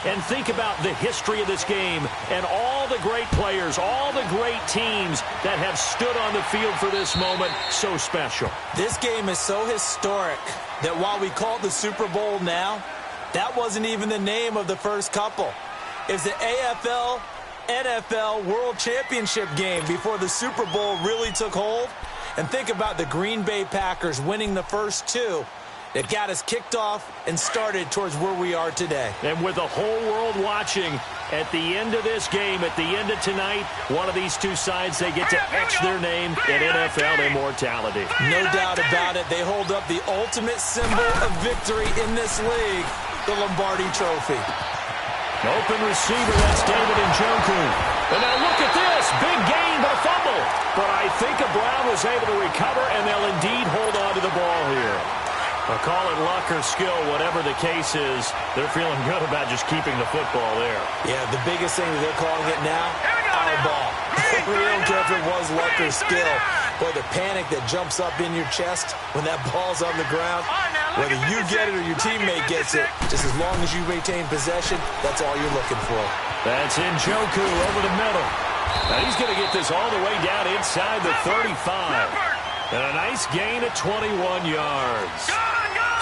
and think about the history of this game and all the great players, all the great teams that have stood on the field for this moment. So special. This game is so historic that while we call it the Super Bowl now, that wasn't even the name of the first couple. It's the AFL NFL World Championship game before the Super Bowl really took hold. And think about the Green Bay Packers winning the first two that got us kicked off and started towards where we are today. And with the whole world watching, at the end of this game, at the end of tonight, one of these two sides, they get to etch their name in NFL immortality. No doubt about it. They hold up the ultimate symbol of victory in this league, the Lombardi Trophy. Open receiver, that's David Njoku. And now look at this. Big gain, but a fumble. But I think Brown was able to recover, and they'll indeed hold on to the ball here. I'll call it luck or skill, whatever the case is. They're feeling good about just keeping the football there. Yeah, the biggest thing that they're calling it now, our ball. We don't care if it was luck or skill. Boy, the panic that jumps up in your chest when that ball's on the ground, whether you get it or your teammate gets it, just as long as you retain possession, that's all you're looking for. That's Njoku over the middle. Now he's going to get this all the way down inside the 35. And a nice gain of 21 yards.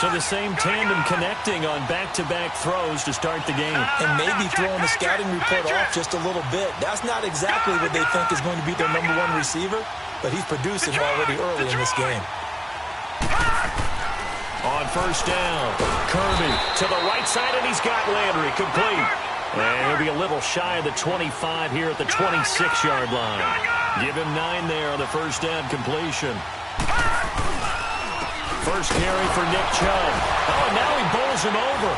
So the same tandem connecting on back-to-back throws to start the game. And maybe throwing the scouting report off just a little bit. That's not exactly what they think is going to be their number one receiver, but he's producing already early in this game. On first down, Kirby to the right side, and he's got Landry complete. And he'll be a little shy of the 25 here at the 26-yard line. Give him 9 there on the first down completion. First carry for Nick Chubb. Oh, and now he bowls him over.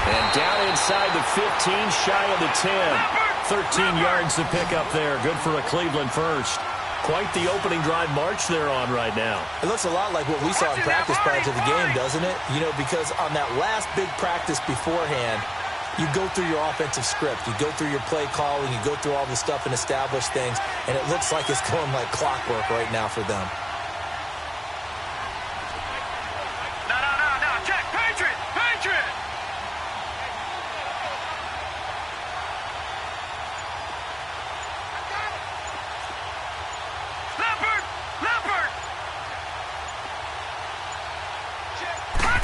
And down inside the 15, shy of the 10. 13 yards to pick up there. Good for a Cleveland first. Quite the opening drive march they're on right now. It looks a lot like what we saw in practice prior to the game, doesn't it? You know, because on that last big practice beforehand, you go through your offensive script. You go through your play calling. You go through all the stuff and establish things. And it looks like it's going like clockwork right now for them. No. Check. Patriot.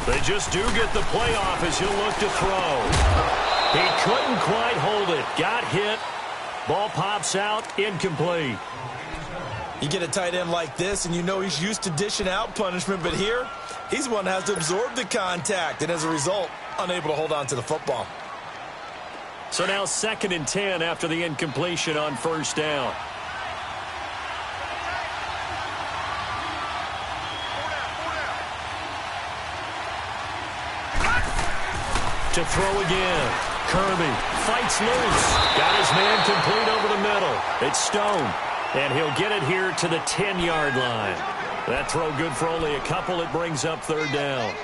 They just do get the playoff as he'll look to throw. He couldn't quite hold it. Got hit. Ball pops out. Incomplete. You get a tight end like this, and you know he's used to dishing out punishment, but here, he's the one that has to absorb the contact, and as a result, unable to hold on to the football. So now 2nd and 10 after the incompletion on first down. To throw again. Kirby fights loose. Got his man complete over the middle. It's Stone. And he'll get it here to the 10-yard line. That throw good for only a couple. It brings up 3rd down.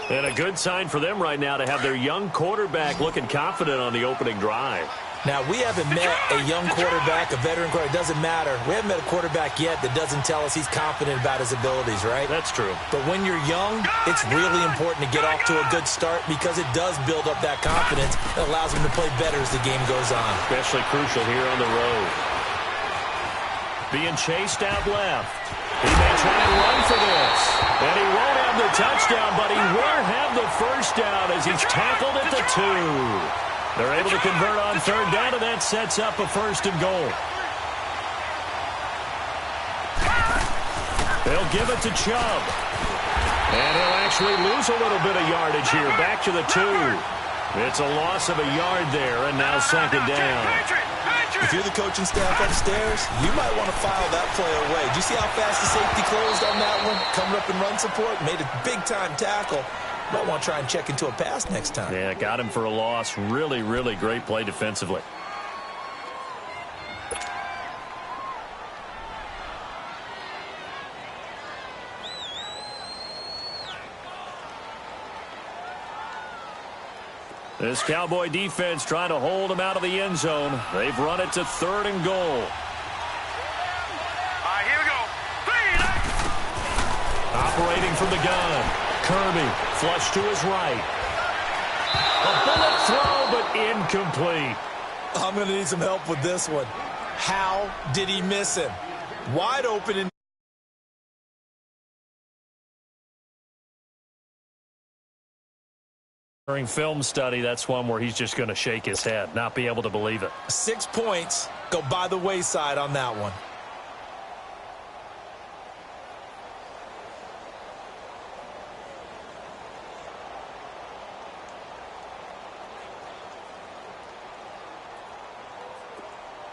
And a good sign for them right now to have their young quarterback looking confident on the opening drive. Now, we haven't met a young quarterback, a veteran quarterback. It doesn't matter. We haven't met a quarterback yet that doesn't tell us he's confident about his abilities, right? That's true. But when you're young, it's really important to get off to a good start because it does build up that confidence. It allows him to play better as the game goes on. Especially crucial here on the road. Being chased out left. He may try and run for this. And he won't have the touchdown, but he will have the first down as he's tackled at the 2. They're able to convert on 3rd down, and that sets up a 1st and goal. They'll give it to Chubb. And he'll actually lose a little bit of yardage here. Back to the 2. It's a loss of a yard there, and now 2nd down. If you're the coaching staff upstairs, you might want to file that play away. Do you see how fast the safety closed on that one? Coming up in run support, made a big-time tackle. Might want to try and check into a pass next time. Yeah, got him for a loss. Really, really great play defensively. This Cowboy defense trying to hold him out of the end zone. They've run it to 3rd and goal. All right, here we go. Operating from the gun. Kirby, flush to his right. incomplete. I'm going to need some help with this one. How did he miss him? Wide open and during film study, that's one where he's just going to shake his head, not be able to believe it. 6 points go by the wayside on that one.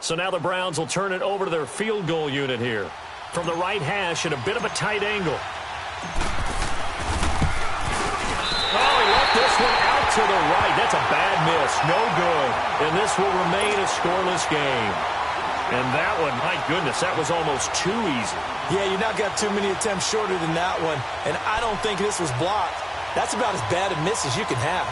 So now the Browns will turn it over to their field goal unit here. From the right hash at a bit of a tight angle. Oh, he left this one out to the right. That's a bad miss. No good. And this will remain a scoreless game. And that one, my goodness, that was almost too easy. Yeah, you're not got too many attempts shorter than that one. And I don't think this was blocked. That's about as bad a miss as you can have.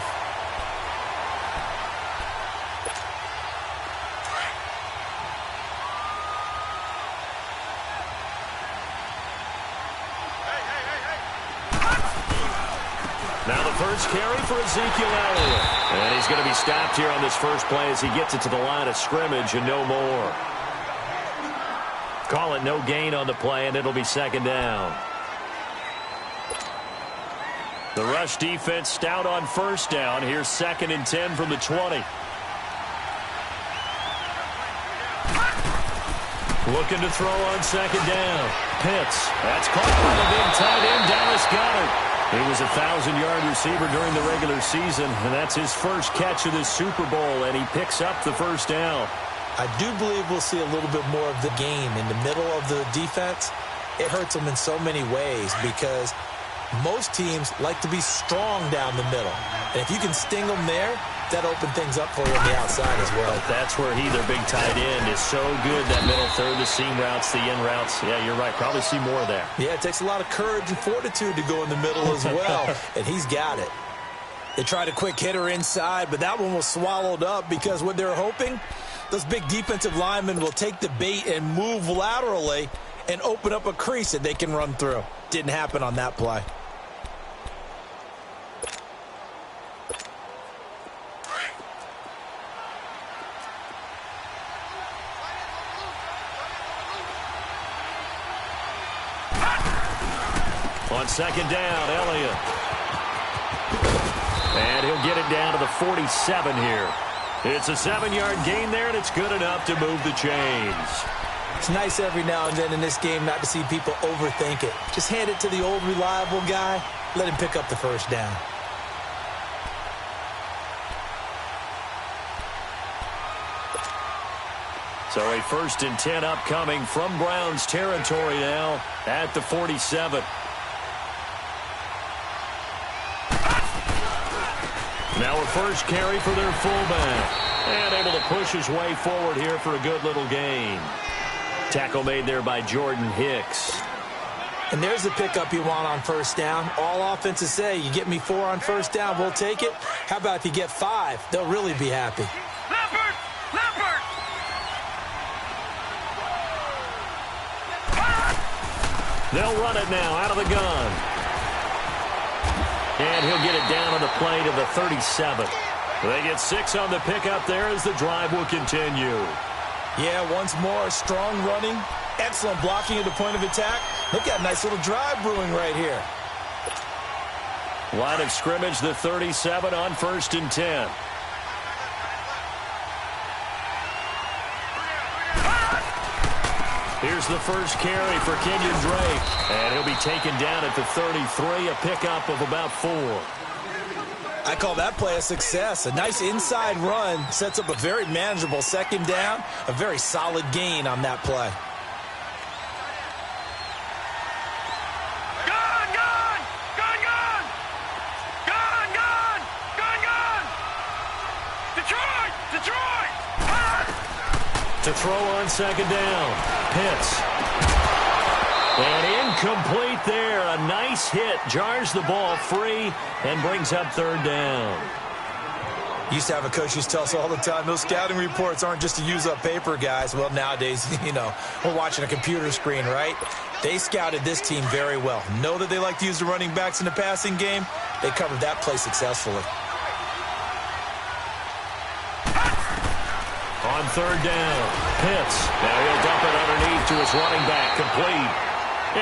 Now the first carry for Ezekiel Elliott. And he's going to be stopped here on this first play as he gets it to the line of scrimmage and no more. Call it no gain on the play, and it'll be second down. The rush defense stout on first down. Here's 2nd and 10 from the 20. Looking to throw on second down. Pitts. That's caught by the big tight end, Dallas Goedert. He was a 1,000-yard receiver during the regular season, and that's his first catch of this Super Bowl, and he picks up the first down. I do believe we'll see a little bit more of the game in the middle of the defense. It hurts them in so many ways because most teams like to be strong down the middle. And if you can sting them there, that open things up for you on the outside as well. But that's where he, their big tight end, is so good. That middle third, the seam routes, the in routes. Yeah, you're right. Probably see more of that. Yeah, it takes a lot of courage and fortitude to go in the middle as well. And he's got it. They tried a quick hitter inside, but that one was swallowed up because what they're hoping, those big defensive linemen will take the bait and move laterally and open up a crease that they can run through. Didn't happen on that play. On second down, Elliott. And he'll get it down to the 47 here. It's a 7-yard gain there, and it's good enough to move the chains. It's nice every now and then in this game not to see people overthink it. Just hand it to the old reliable guy. Let him pick up the first down. So a 1st and 10 upcoming from Browns territory now at the 47. Now a first carry for their fullback. And able to push his way forward here for a good little gain. Tackle made there by Jordan Hicks. And there's the pickup you want on first down. All offenses say, you get me 4 on first down, we'll take it. How about if you get 5? They'll really be happy. Leopard! They'll run it now out of the gun. And he'll get it down on the play to the 37. They get 6 on the pickup there as the drive will continue. Yeah, once more, strong running, excellent blocking at the point of attack. They've got a nice little drive brewing right here. Line of scrimmage, the 37 on 1st and 10. Here's the first carry for Kenyon Drake. And he'll be taken down at the 33, a pickup of about 4. I call that play a success. A nice inside run sets up a very manageable second down. A very solid gain on that play. To throw on second down, Pitts. And incomplete there. A nice hit. Jars the ball free and brings up 3rd down. Used to have a coach used to tell us all the time, those scouting reports aren't just to use up paper, guys. Well, nowadays, we're watching a computer screen, right? They scouted this team very well. Know that they like to use the running backs in the passing game. They covered that play successfully. on third down. Pitts. Now he'll dump it underneath to his running back. Complete.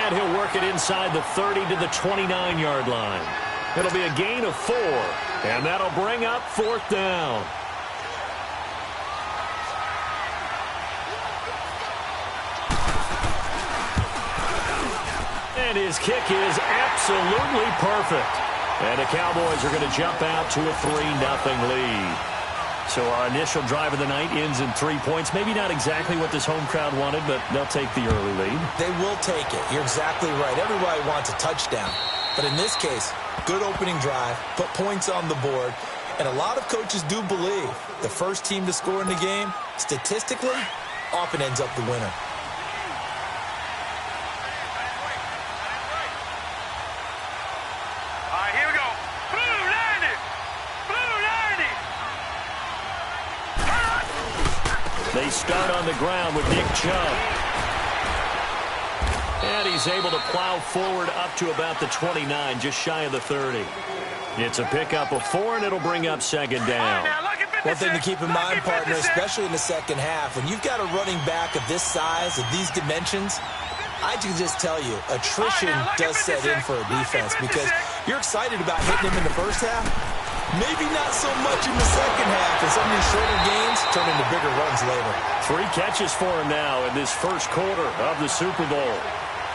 And he'll work it inside the 30 to the 29-yard line. It'll be a gain of 4. And that'll bring up fourth down. And his kick is absolutely perfect. And the Cowboys are going to jump out to a 3-0 lead. So our initial drive of the night ends in 3 points. Maybe not exactly what this home crowd wanted, but they'll take the early lead. They will take it. You're exactly right. Everybody wants a touchdown. But in this case, good opening drive, put points on the board, and a lot of coaches do believe the first team to score in the game, statistically, often ends up the winner. They start on the ground with Nick Chubb. And he's able to plow forward up to about the 29, just shy of the 30. It's a pickup of 4, and it'll bring up second down. One thing to keep in mind, partner, especially in the second half, when you've got a running back of this size, of these dimensions, I can just tell you, attrition does set in for a defense because you're excited about hitting him in the first half. Maybe not so much in the second half, and some of these shorter gains turn into bigger runs later. 3 catches for him now in this first quarter of the Super Bowl.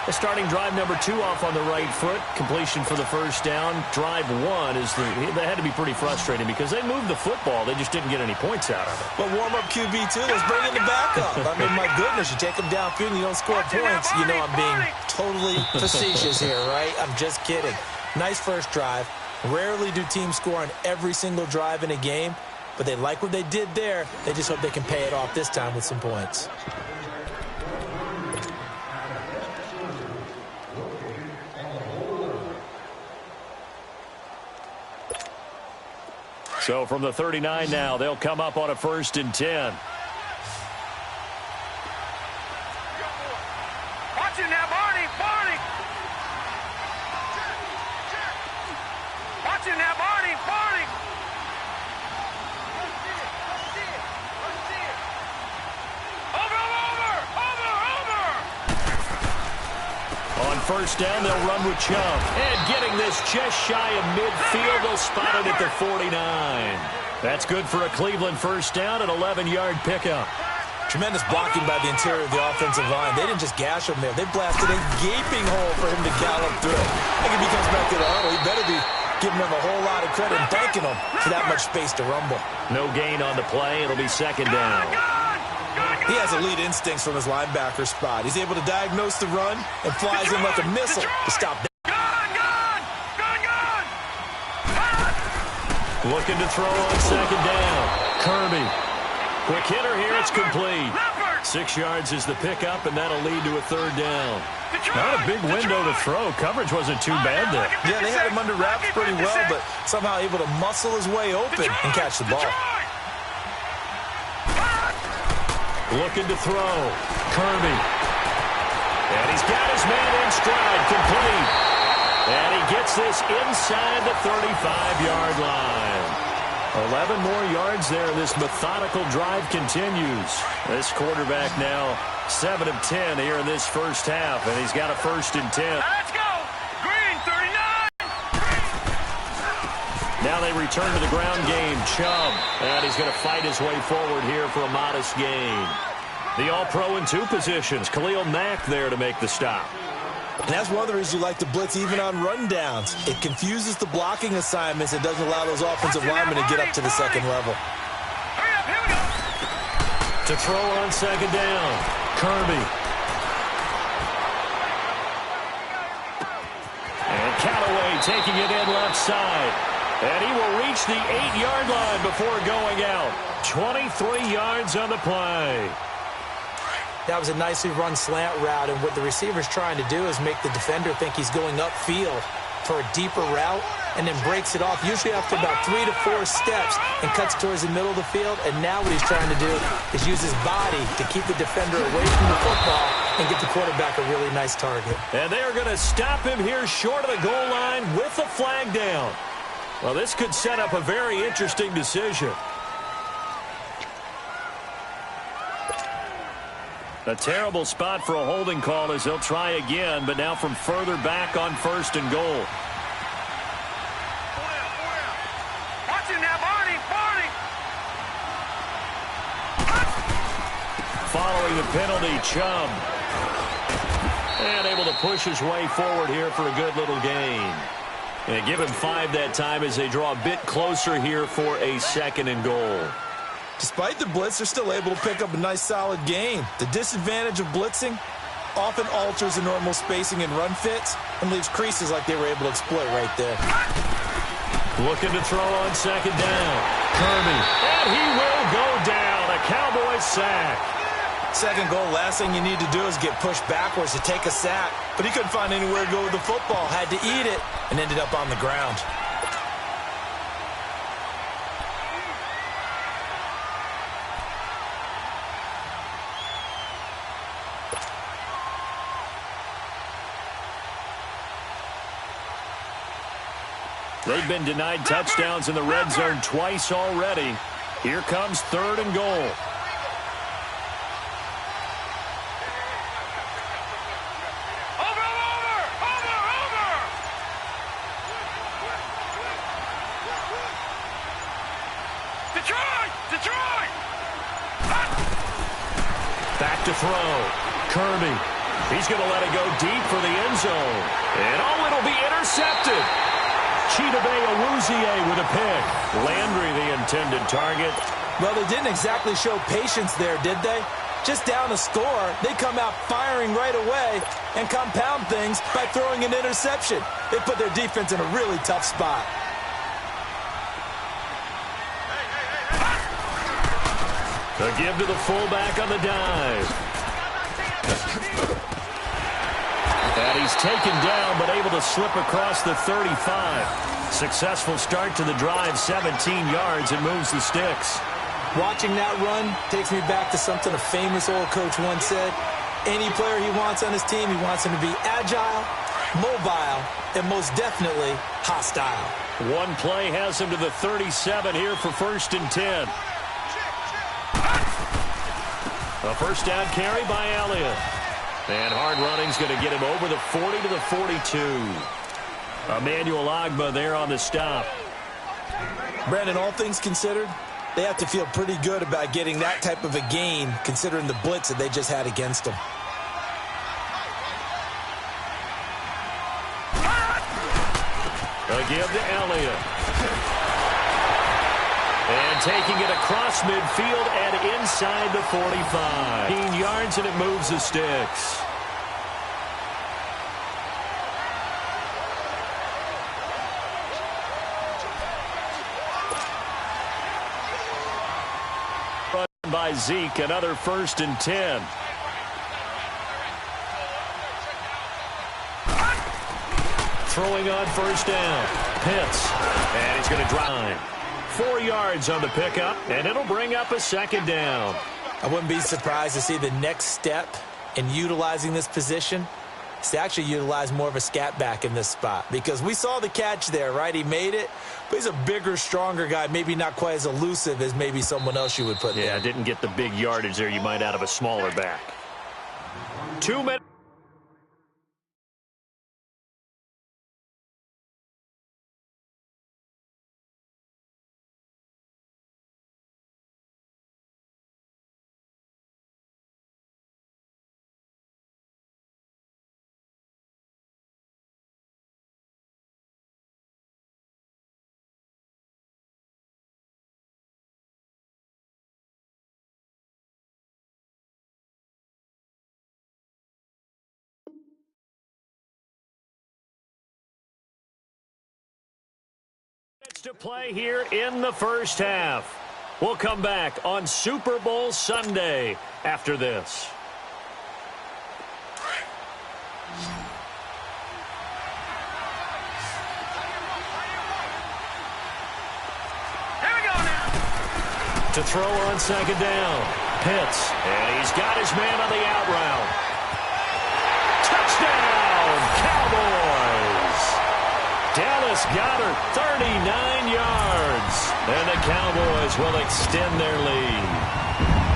The starting drive number 2 off on the right foot. Completion for the first down. Drive 1 is that had to be pretty frustrating because they moved the football. They just didn't get any points out of it. But warm-up QB, too. Let's bring in the backup. I mean, my goodness, you take them downfield and you don't score points. You know I'm being totally facetious here, right? I'm just kidding. Nice first drive. Rarely do teams score on every single drive in a game, but they like what they did there. They just hope they can pay it off this time with some points. So from the 39 now, they'll come up on a 1st and 10. Watching now, Barney. Watching now, Barney. On first down, they'll run with Chubb. And getting this just shy of midfield, they'll spot it at the 49. That's good for a Cleveland first down, an 11-yard pickup. Tremendous blocking by the interior of the offensive line. They didn't just gash him there. They blasted a gaping hole for him to gallop through. I think if he comes back to the huddle, he better be giving them a whole lot of credit and thanking them for that much space to rumble. No gain on the play. It'll be second down. He has elite instincts from his linebacker spot. He's able to diagnose the run and flies in like a missile to stop that. Looking to throw on second down. Kirby. Quick hitter here. It's complete. 6 yards is the pickup, and that'll lead to a third down. Not a big window to throw. Coverage wasn't too bad there. Yeah, they had him under wraps pretty well, but somehow able to muscle his way open and catch the ball. Looking to throw. Kirby. And he's got his man in stride. Complete. And he gets this inside the 35-yard line. 11 more yards there. This methodical drive continues. This quarterback now 7 of 10 here in this first half, and he's got a 1st and 10. Let's go. Green, 39. Now they return to the ground game. Chubb, and he's going to fight his way forward here for a modest gain. The All-Pro in 2 positions. Khalil Mack there to make the stop. And that's one of the reasons you like to blitz even on rundowns. It confuses the blocking assignments and doesn't allow those offensive linemen to get up to the second level. Hurry up, here we go. To throw on second down. Kirby. And Callaway taking it in left side. And he will reach the 8-yard line before going out. 23 yards on the play. That was a nicely run slant route, and what the receiver's trying to do is make the defender think he's going upfield for a deeper route and then breaks it off, usually after about 3 to 4 steps, and cuts towards the middle of the field. And now what he's trying to do is use his body to keep the defender away from the football and get the quarterback a really nice target. And they are going to stop him here short of the goal line with the flag down. Well, this could set up a very interesting decision. A terrible spot for a holding call as they'll try again, but now from further back on 1st and goal. Watch him now, Barney. Barney. Following the penalty, Chubb. And able to push his way forward here for a good little gain. And give him 5 that time as they draw a bit closer here for a 2nd and goal. Despite the blitz, they're still able to pick up a nice, solid gain. The disadvantage of blitzing often alters the normal spacing and run fits and leaves creases like they were able to exploit right there. Looking to throw on 2nd down. Kirby. And he will go down. A Cowboys sack. 2nd goal, last thing you need to do is get pushed backwards to take a sack. But he couldn't find anywhere to go with the football. Had to eat it and ended up on the ground. They've been denied touchdowns in the red zone twice already. Here comes 3rd and goal. Over. Detroit. Back to throw. Kirby. He's going to let it go deep for the end zone. And it'll be intercepted. Chidobe Awuzie with a pick. Landry the intended target. Well, they didn't exactly show patience there, did they? Just down a score, they come out firing right away and compound things by throwing an interception. They put their defense in a really tough spot. A give to the fullback on the dive. And he's taken down, but able to slip across the 35. Successful start to the drive, 17 yards, and moves the sticks. Watching that run takes me back to something a famous old coach once said. Any player he wants on his team, he wants him to be agile, mobile, and most definitely hostile. One play has him to the 37 here for 1st and 10. A 1st down carry by Elliott. And hard running's going to get him over the 40 to the 42. Emmanuel Ogbah there on the stop. Brandon, all things considered, they have to feel pretty good about getting that type of a gain considering the blitz that they just had against them. A give to Elliott. And taking it across midfield and inside the 45. 15 yards and it moves the sticks. Run by Zeke, another 1st and 10. Throwing on 1st down. Pitts. And he's going to drive. 4 yards on the pickup, and it'll bring up a 2nd down. I wouldn't be surprised to see the next step in utilizing this position is to actually utilize more of a scat back in this spot, because we saw the catch there, right? He made it, but he's a bigger, stronger guy, maybe not quite as elusive as maybe someone else you would put there. Yeah, didn't get the big yardage there you might out of a smaller back. 2 minutes. To play here in the 1st half. We'll come back on Super Bowl Sunday after this. Here we go now. To throw on 2nd down. Pitts. And he's got his man on the out route. Touchdown, Cowboys! Dallas Goedert, 39 yards. And the Cowboys will extend their lead.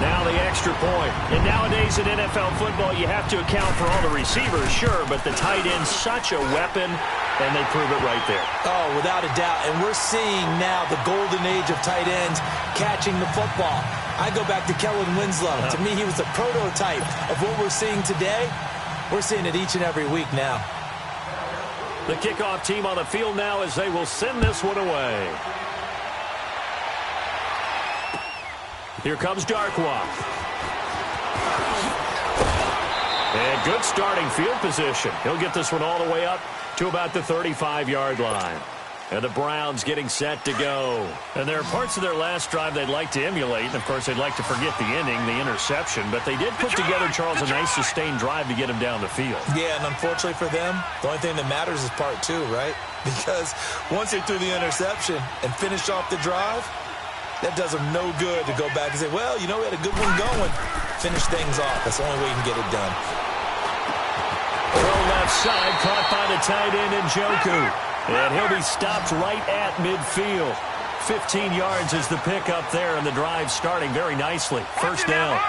Now the extra point. And nowadays in NFL football, you have to account for all the receivers, sure, but the tight end's such a weapon, and they prove it right there. Oh, without a doubt. And we're seeing now the golden age of tight ends catching the football. I go back to Kellen Winslow. To me, he was the prototype of what we're seeing today. We're seeing it each and every week now. The kickoff team on the field now as they will send this one away. Here comes Darkwa. And good starting field position. He'll get this one all the way up to about the 35-yard line. And the Browns getting set to go. And there are parts of their last drive they'd like to emulate. And, of course, they'd like to forget the ending, the interception. But they did put together, Charles, a nice sustained drive to get him down the field. Yeah, and unfortunately for them, the only thing that matters is part two, right? Because once they threw the interception and finished off the drive, that does them no good to go back and say, well, you know, we had a good one going. Finish things off. That's the only way you can get it done. Throw left side, caught by the tight end Njoku. And he'll be stopped right at midfield. 15 yards is the pickup there, and the drive starting very nicely. First down.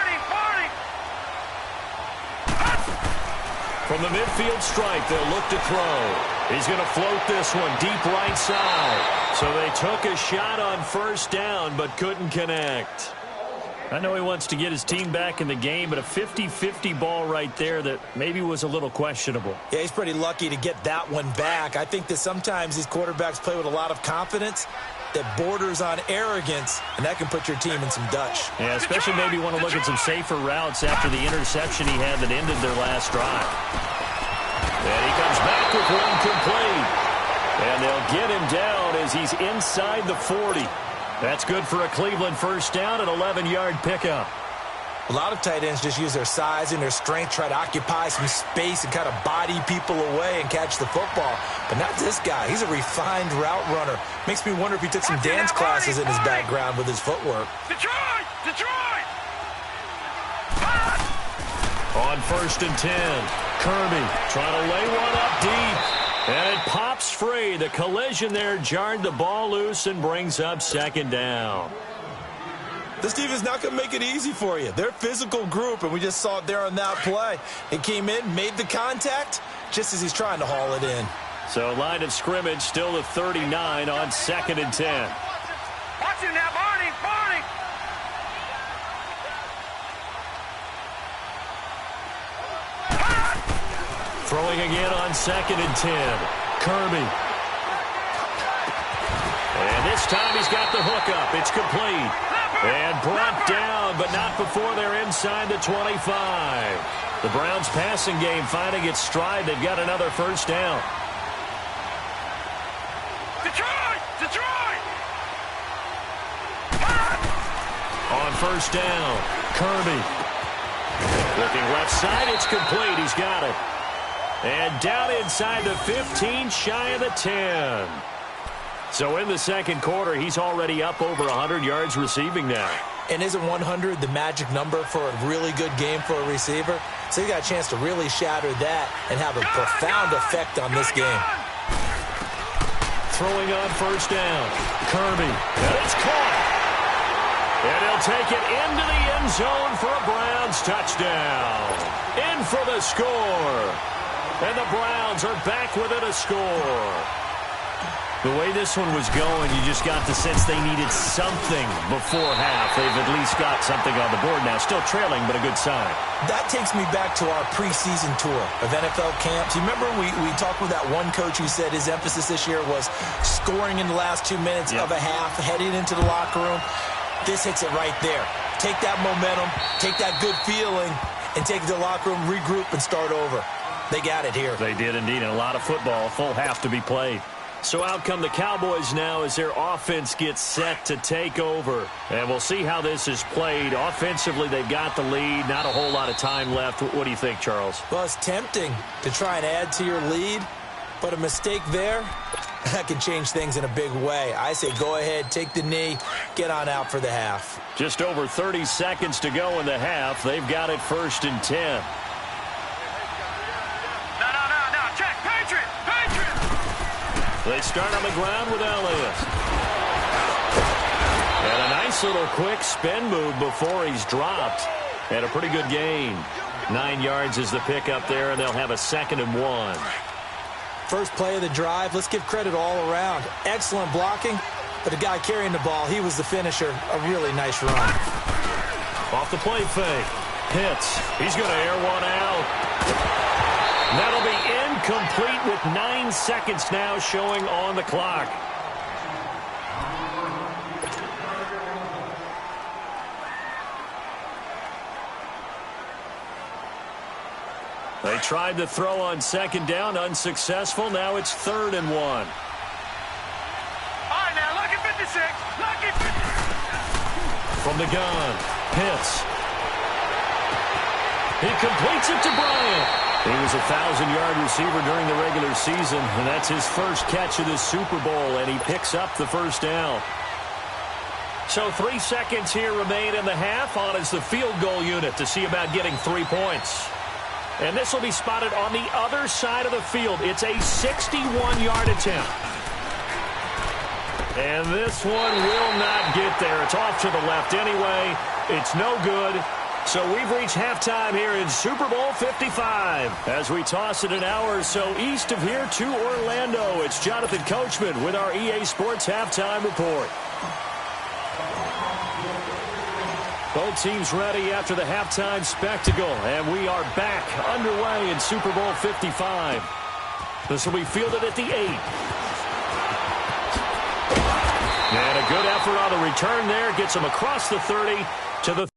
From the midfield stripe, they'll look to throw. He's going to float this one deep right side. So they took a shot on first down, but couldn't connect. I know he wants to get his team back in the game, but a 50-50 ball right there that maybe was a little questionable. Yeah, he's pretty lucky to get that one back. I think that sometimes these quarterbacks play with a lot of confidence that borders on arrogance, and that can put your team in some Dutch. Yeah, especially maybe want to look at some safer routes after the interception he had that ended their last drive. And he comes back with one complete. And they'll get him down as he's inside the 40. That's good for a Cleveland first down, an 11-yard pickup. A lot of tight ends just use their size and their strength, try to occupy some space and kind of body people away and catch the football. But not this guy. He's a refined route runner. Makes me wonder if he took some dance classes in his background with his footwork. Detroit! Detroit! On first and 10, Kirby trying to lay one up deep. And it pops free. The collision there jarred the ball loose and brings up second down. This team is not going to make it easy for you. They're a physical group, and we just saw it there on that play. He came in, made the contact, just as he's trying to haul it in. So line of scrimmage still at 39 on second and 10. Watch him now, Barney! Barney! Throwing again on second and 10. Kirby. And this time he's got the hook up. It's complete. And brought down, but not before they're inside the 25. The Browns passing game finding its stride. They've got another first down. Detroit! Detroit! On first down, Kirby. Looking left side, it's complete. He's got it. And down inside the 15, shy of the 10. So in the second quarter, he's already up over 100 yards receiving now. And isn't 100 the magic number for a really good game for a receiver? So he got a chance to really shatter that and have a profound effect on this game. Throwing on first down, Kirby. And it's caught. And he'll take it into the end zone for a Browns touchdown. In for the score. And the Browns are back within a score. The way this one was going, you just got the sense they needed something before half. They've at least got something on the board now. Still trailing, but a good sign. That takes me back to our preseason tour of NFL camps. You remember we talked with that one coach who said his emphasis this year was scoring in the last 2 minutes of a half, heading into the locker room. This hits it right there. Take that momentum, take that good feeling, and take it to the locker room, regroup, and start over. They got it here. They did indeed, and a lot of football, full half to be played. So out come the Cowboys now as their offense gets set to take over. And we'll see how this is played. Offensively, they've got the lead. Not a whole lot of time left. What do you think, Charles? Well, it's tempting to try and add to your lead, but a mistake there, that can change things in a big way. I say go ahead, take the knee, get on out for the half. Just over 30 seconds to go in the half. They've got it first and 10. Check! Patriot! Patriot! They start on the ground with Elliott. And a nice Nice little quick spin move before he's dropped. And a pretty good gain. 9 yards is the pickup there, and they'll have a 2nd and 1. First play of the drive, let's give credit all around. Excellent blocking, but the guy carrying the ball, he was the finisher. A really nice run. Off the play fake. Hits. He's going to air one out. That'll be incomplete with 9 seconds now showing on the clock. They tried to throw on 2nd down, unsuccessful. Now it's 3rd and 1. All right, now, look at 56. Look at 56. From the gun, Pitts. He completes it to Bryant. He was a 1,000-yard receiver during the regular season, and that's his first catch of this Super Bowl, and he picks up the first down. So 3 seconds here remain in the half. On is the field goal unit to see about getting 3 points. And this will be spotted on the other side of the field. It's a 61-yard attempt. And this one will not get there. It's off to the left anyway. It's no good. So we've reached halftime here in Super Bowl 55. As we toss it an hour or so east of here to Orlando, it's Jonathan Coachman with our EA Sports Halftime Report. Both teams ready after the halftime spectacle, and we are back underway in Super Bowl 55. This will be fielded at the 8. And a good effort on the return there. Gets him across the 30 to the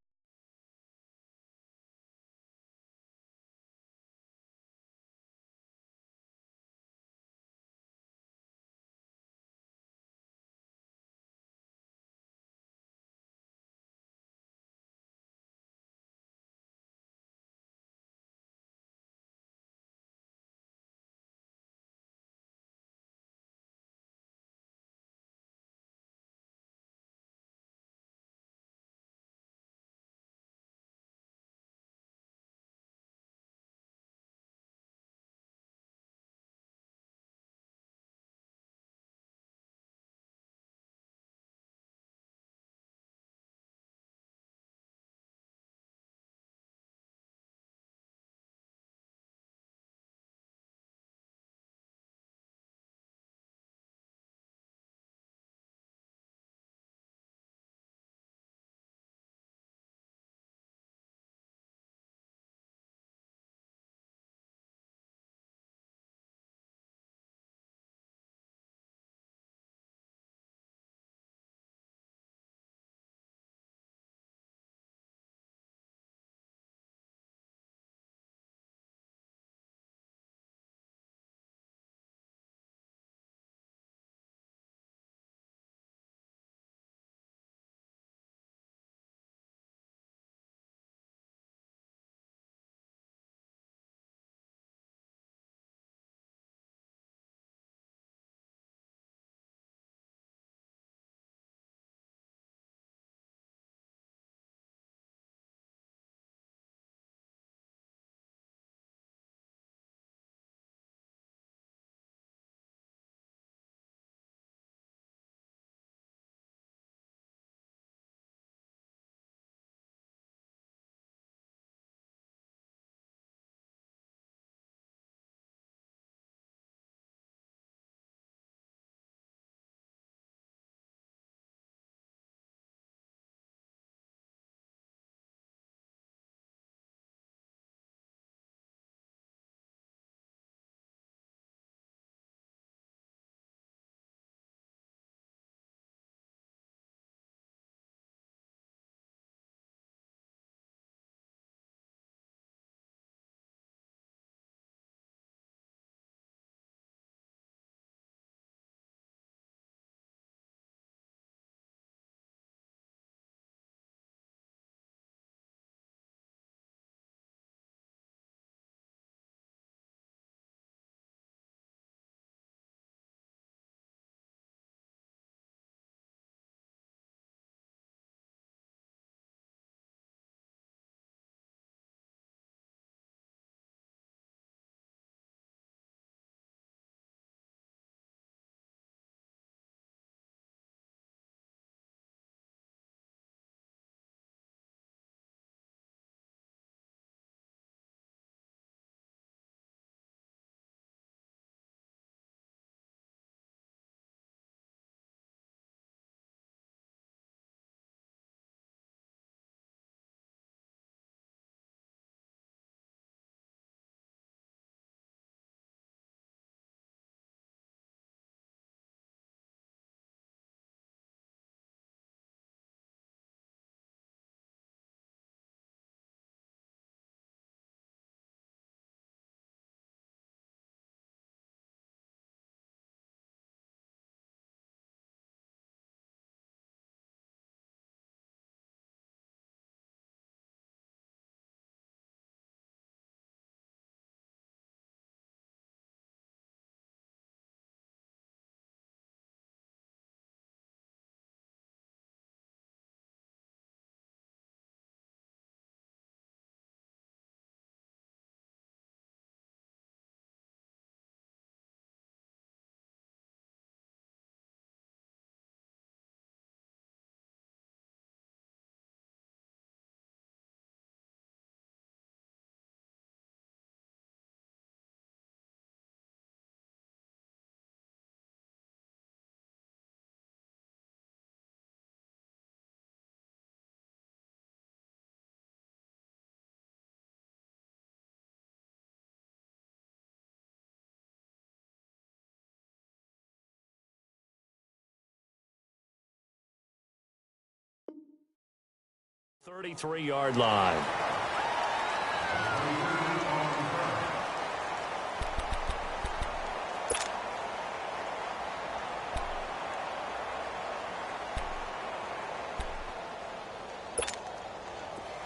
33-yard line.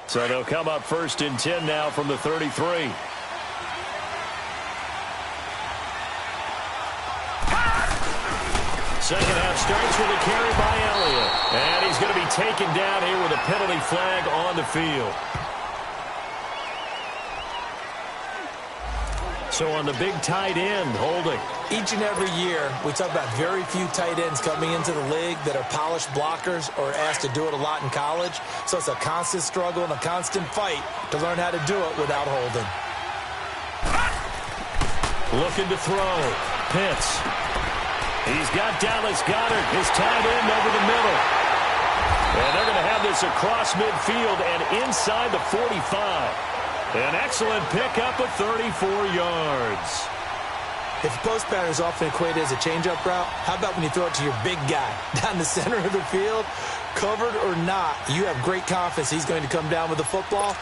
So they'll come up 1st and 10 now from the 33. Second half starts with a carry by Elliott. And he's going to be taken down here with a penalty flag on the field. So on the big tight end, holding. Each and every year, we talk about very few tight ends coming into the league that are polished blockers or asked to do it a lot in college. So it's a constant struggle and a constant fight to learn how to do it without holding. Looking to throw. Pitts. He's got Dallas Goedert, his tight end, over the middle. And they're going to have this across midfield and inside the 45. An excellent pickup of 34 yards. If the post pattern is often equated as a change-up route, how about when you throw it to your big guy down the center of the field? Covered or not, you have great confidence he's going to come down with the football.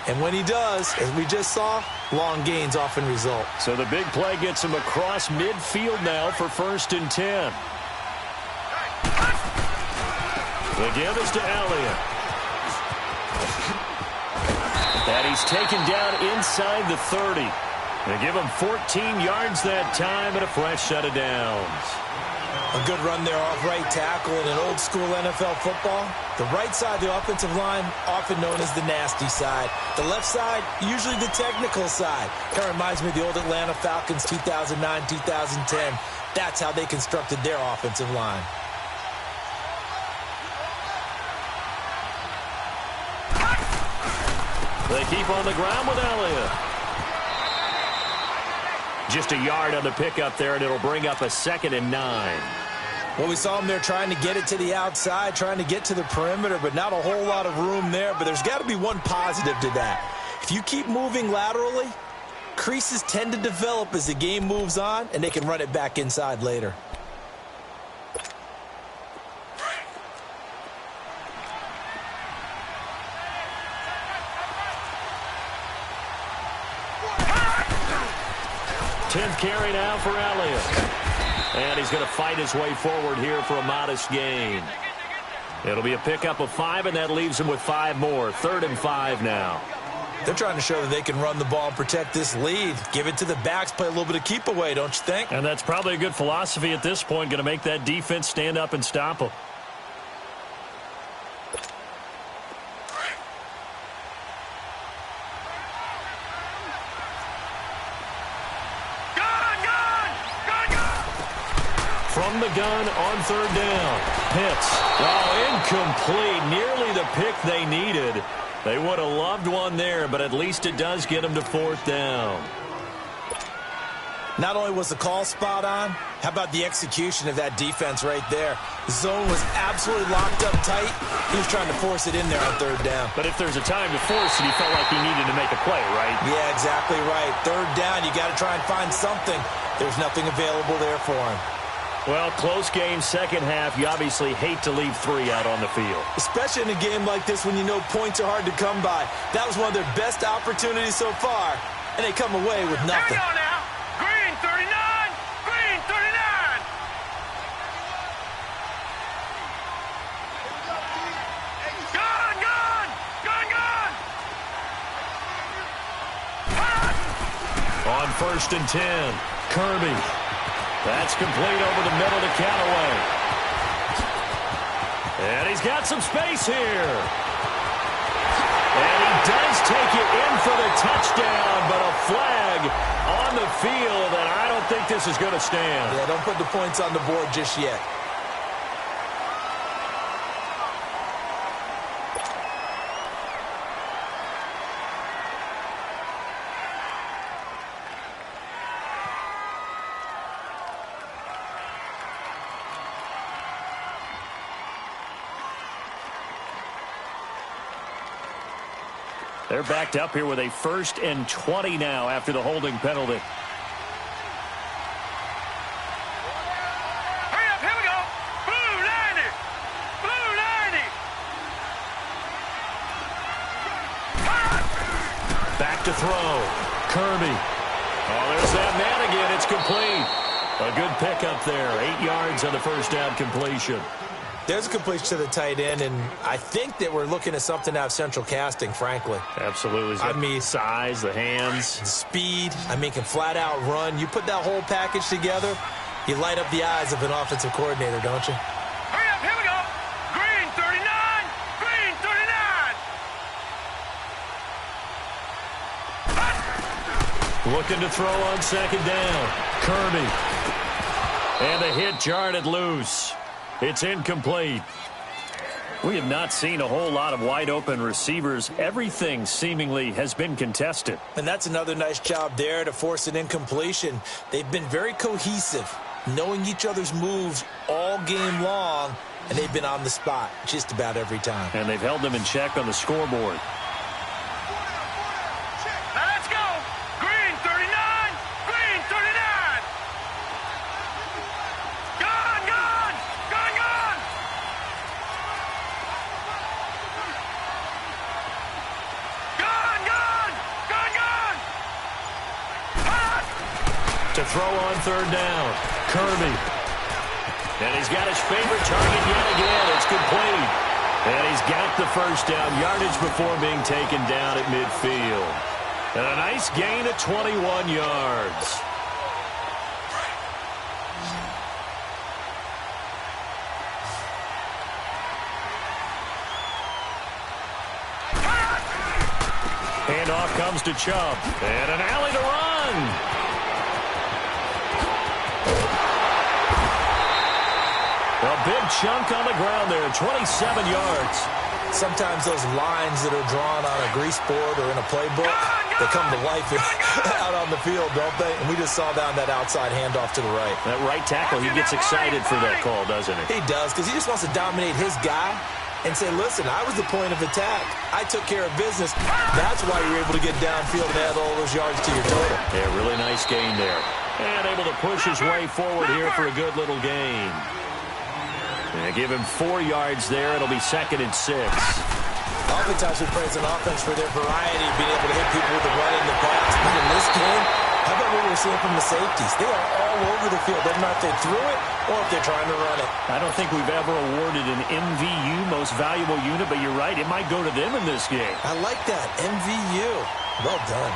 And when he does, as we just saw, long gains often result. So the big play gets him across midfield now for 1st and 10. The give is to Elliott. And he's taken down inside the 30. They give him 14 yards that time and a fresh set of downs. A good run there off right tackle in an old-school NFL football. The right side of the offensive line, often known as the nasty side. The left side, usually the technical side. Kind of reminds me of the old Atlanta Falcons 2009-2010. That's how they constructed their offensive line. They keep on the ground with Elliott. Just a yard on the pickup there, and it'll bring up a 2nd and 9. Well, we saw him there trying to get it to the outside, trying to get to the perimeter, but not a whole lot of room there. But there's got to be one positive to that. If you keep moving laterally, creases tend to develop as the game moves on, and they can run it back inside later. Tenth carry now for Elliott. And he's going to fight his way forward here for a modest gain. It'll be a pickup of 5, and that leaves him with 5 more. 3rd and 5 now. They're trying to show that they can run the ball and protect this lead. Give it to the backs, play a little bit of keep away, don't you think? And that's probably a good philosophy at this point, going to make that defense stand up and stop them. From the gun on 3rd down. Pitts. Oh, incomplete. Nearly the pick they needed. They would have loved one there, but at least it does get them to 4th down. Not only was the call spot on, how about the execution of that defense right there? The zone was absolutely locked up tight. He was trying to force it in there on 3rd down. But if there's a time to force it, he felt like he needed to make a play, right? Yeah, exactly right. 3rd down, you got to try and find something. There's nothing available there for him. Well, close game, 2nd half. You obviously hate to leave 3 out on the field. Especially in a game like this when you know points are hard to come by. That was one of their best opportunities so far, and they come away with nothing. Hang on now. Green 39. Green 39. Gun, gun. Gun, gun. On 1st and 10, Kirby. That's complete over the middle to Callaway. And he's got some space here. And he does take it in for the touchdown, but a flag on the field, and I don't think this is going to stand. Yeah, don't put the points on the board just yet. They're backed up here with a 1st and 20 now after the holding penalty. Hurry up, here we go. Blue 90. Blue 90. to throw. Kirby. Oh, there's that man again. It's complete. A good pickup there. 8 yards on the first down completion. There's a completion to the tight end, and I think that we're looking at something out of central casting, frankly. Absolutely. I mean, size, the hands. Speed. I mean, can flat out run. You put that whole package together, you light up the eyes of an offensive coordinator, don't you? Hurry up, here we go. Green 39. Green 39. Looking to throw on second down. Kirby. And the hit jarred loose. It's incomplete. We have not seen a whole lot of wide-open receivers. Everything seemingly has been contested. And that's another nice job there to force an incompletion. They've been very cohesive, knowing each other's moves all game long, and they've been on the spot just about every time. And they've held them in check on the scoreboard. Now let's go. Green 39. Green 39. Gone, gone. Gone, gone. Gone, gone. Gone, gone. Hot. To throw on third down. Kirby. And he's got his favorite target yet again. It's complete. And he's got the first down yardage before being taken down at midfield. And a nice gain of 21 yards. Handoff comes to Chubb. And an alley to run. A big chunk on the ground there, 27 yards. Sometimes those lines that are drawn on a grease board or in a playbook, they come to life out on the field, don't they? And we just saw down that outside handoff to the right. That right tackle, he gets excited for that call, doesn't he? He does, because he just wants to dominate his guy and say, listen, I was the point of attack. I took care of business. That's why you're able to get downfield and add all those yards to your total. Yeah, really nice gain there. And able to push his way forward here for a good little gain. Yeah, give him 4 yards there. It'll be 2nd and 6. Oftentimes we praise an offense for their variety, being able to hit people with the run and the pass. But in this game, how about what we're seeing from the safeties? They are all over the field. Doesn't matter if they threw it or if they're trying to run it. I don't think we've ever awarded an MVU, most valuable unit, but you're right. It might go to them in this game. I like that. MVU. Well done.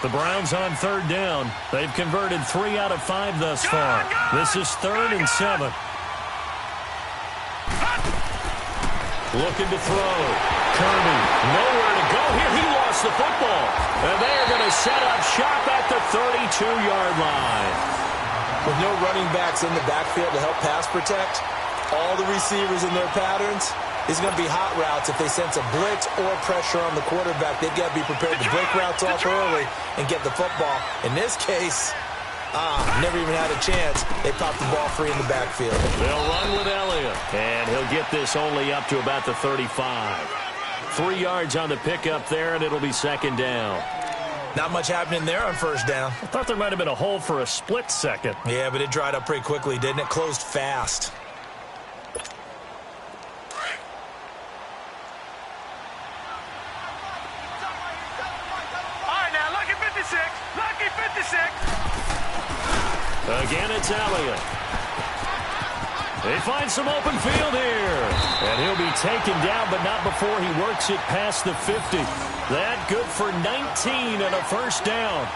The Browns on third down. They've converted 3 out of 5 thus far. This is 3rd and 7. Looking to throw. Kirby, nowhere to go here. He lost the football. And they are going to set up shop at the 32-yard line. With no running backs in the backfield to help pass protect, all the receivers in their patterns, it's going to be hot routes. If they sense a blitz or pressure on the quarterback, they've got to be prepared to break routes off early and get the football. In this case, never even had a chance. They popped the ball free in the backfield. They'll run with Elliott, and he'll get this only up to about the 35. 3 yards on the pickup there, and it'll be 2nd down. Not much happening there on first down. I thought there might have been a hole for a split second. Yeah, but it dried up pretty quickly, didn't it? Closed fast. Lucky 56. Again, it's Elliott. They find some open field here. And he'll be taken down, but not before he works it past the 50. That good for 19 and a first down.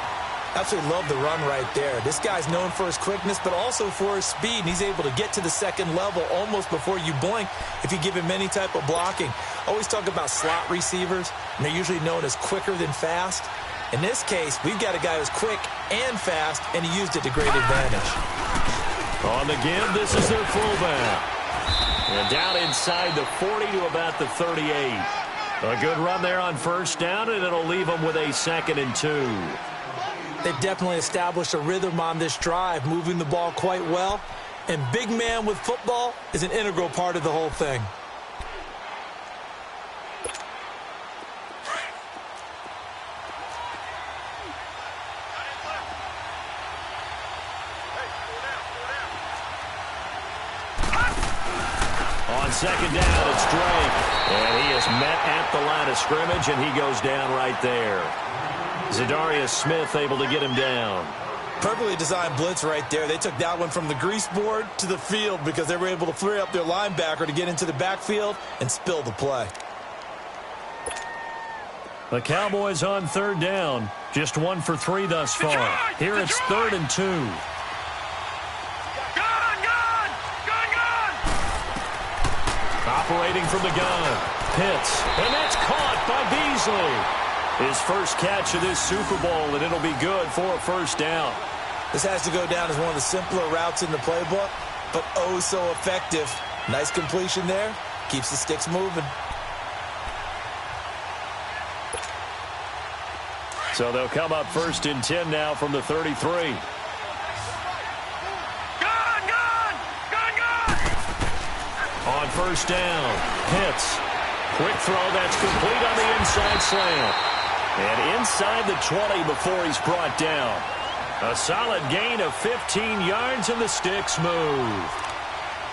Absolutely love the run right there. This guy's known for his quickness, but also for his speed. And he's able to get to the second level almost before you blink if you give him any type of blocking. Always talk about slot receivers, and they're usually known as quicker than fast. In this case, we've got a guy who's quick and fast, and he used it to great advantage. On the give, this is their fullback. And down inside the 40 to about the 38. A good run there on first down, and it'll leave them with a 2nd and 2. They've definitely established a rhythm on this drive, moving the ball quite well. And big man with football is an integral part of the whole thing. On second down, it's Drake. And he is met at the line of scrimmage, and he goes down right there. Zadarius Smith able to get him down. Perfectly designed blitz right there. They took that one from the grease board to the field because they were able to flare up their linebacker to get into the backfield and spill the play. The Cowboys on third down. Just 1 for 3 thus far. Here it's 3rd and 2. Operating from the gun. Pitts. And that's caught by Beasley. His first catch of this Super Bowl, and it'll be good for a first down. This has to go down as one of the simpler routes in the playbook, but oh so effective. Nice completion there. Keeps the sticks moving. So they'll come up 1st and 10 now from the 33. On first down, Pitts. Quick throw that's complete on the inside slant. And inside the 20 before he's brought down. A solid gain of 15 yards and the sticks move.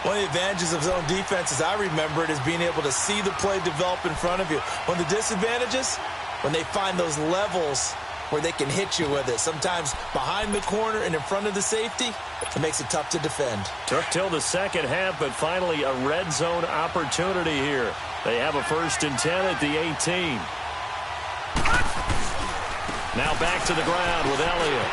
One of the advantages of zone defense, as I remember it, is being able to see the play develop in front of you. One of the disadvantages, when they find those levels where they can hit you with it. Sometimes behind the corner and in front of the safety, it makes it tough to defend. Took till the second half, but finally a red zone opportunity here. They have a 1st and 10 at the 18. Now back to the ground with Elliott.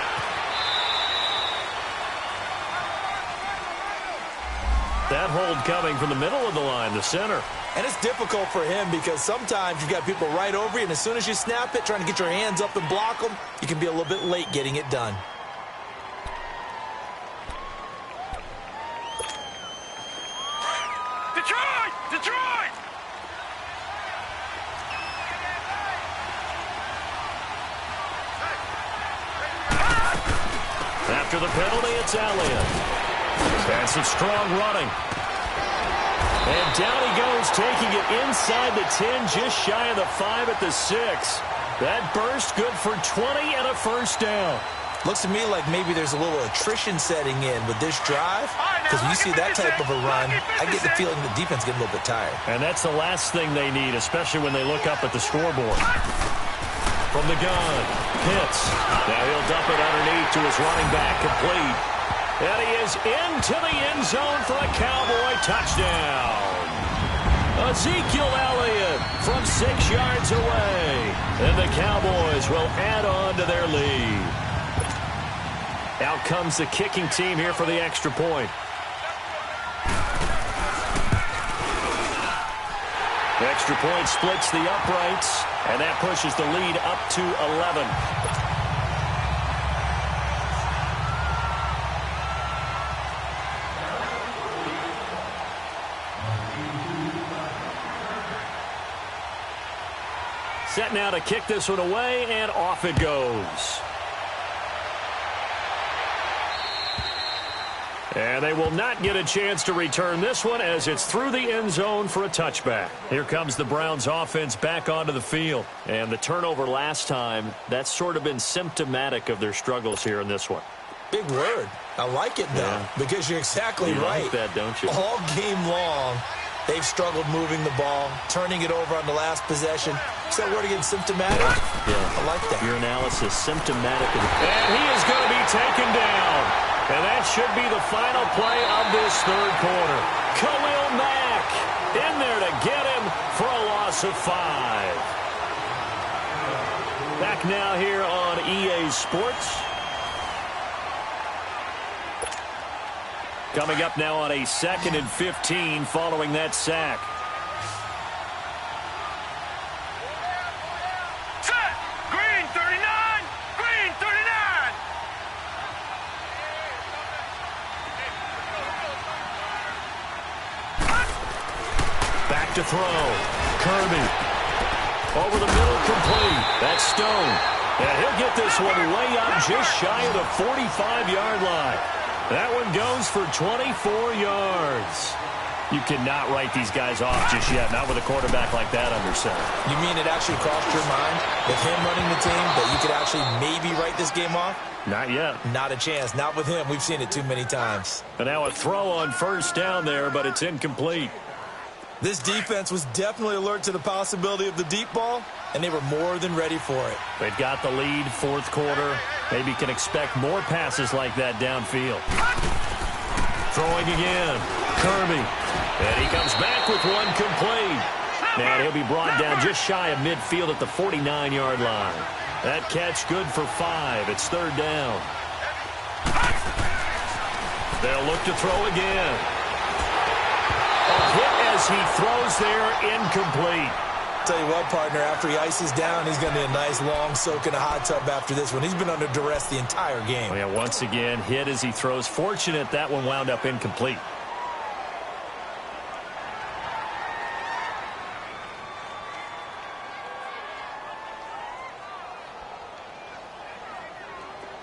That hold coming from the middle of the line, the center. And it's difficult for him because sometimes you've got people right over you, and as soon as you snap it, trying to get your hands up and block them, you can be a little bit late getting it done. Detroit! Detroit! After the penalty, it's Elliott. And some strong running. And down he goes, taking it inside the 10, just shy of the 5 at the 6. That burst good for 20 and a first down. Looks to me like maybe there's a little attrition setting in with this drive, because when you see that type of a run, I get the feeling the defense getting a little bit tired. And that's the last thing they need, especially when they look up at the scoreboard. From the gun, Pitts. Now he'll dump it underneath to his running back, complete. And he is into the end zone for a Cowboy touchdown. Ezekiel Elliott from 6 yards away. And the Cowboys will add on to their lead. Out comes the kicking team here for the extra point. The extra point splits the uprights, and that pushes the lead up to 11. Set now to kick this one away, and off it goes. And they will not get a chance to return this one as it's through the end zone for a touchback. Here comes the Browns offense back onto the field. And the turnover last time, that's sort of been symptomatic of their struggles here in this one. Big word. I like it, though, because you're exactly right. You like that, don't you? All game long, they've struggled moving the ball, turning it over on the last possession. Is that word again, symptomatic? Yeah. I like that. Your analysis, symptomatic. And he is going to be taken down. And that should be the final play of this third quarter. Khalil Mack in there to get him for a loss of 5. Back now here on EA Sports. Coming up now on a 2nd and 15 following that sack. Set! Green 39! Green 39! Back to throw. Kirby. Over the middle, complete. That's Stone. And he'll get this one way up just shy of the 45-yard line. That one goes for 24 yards. You cannot write these guys off just yet, not with a quarterback like that under center. You mean it actually crossed your mind with him running the team that you could actually maybe write this game off? Not yet. Not a chance. Not with him. We've seen it too many times. And now a throw on first down there, but it's incomplete. This defense was definitely alert to the possibility of the deep ball, and they were more than ready for it. They've got the lead, fourth quarter. Maybe can expect more passes like that downfield. Throwing again. Kirby. And he comes back with one complete. And he'll be brought down just shy of midfield at the 49-yard line. That catch good for 5. It's third down. They'll look to throw again. A hit as he throws there, incomplete. Tell you what, partner, after he ices down, he's going to need a nice long soak in a hot tub after this one. He's been under duress the entire game. Oh, yeah, once again, hit as he throws. Fortunate that one wound up incomplete.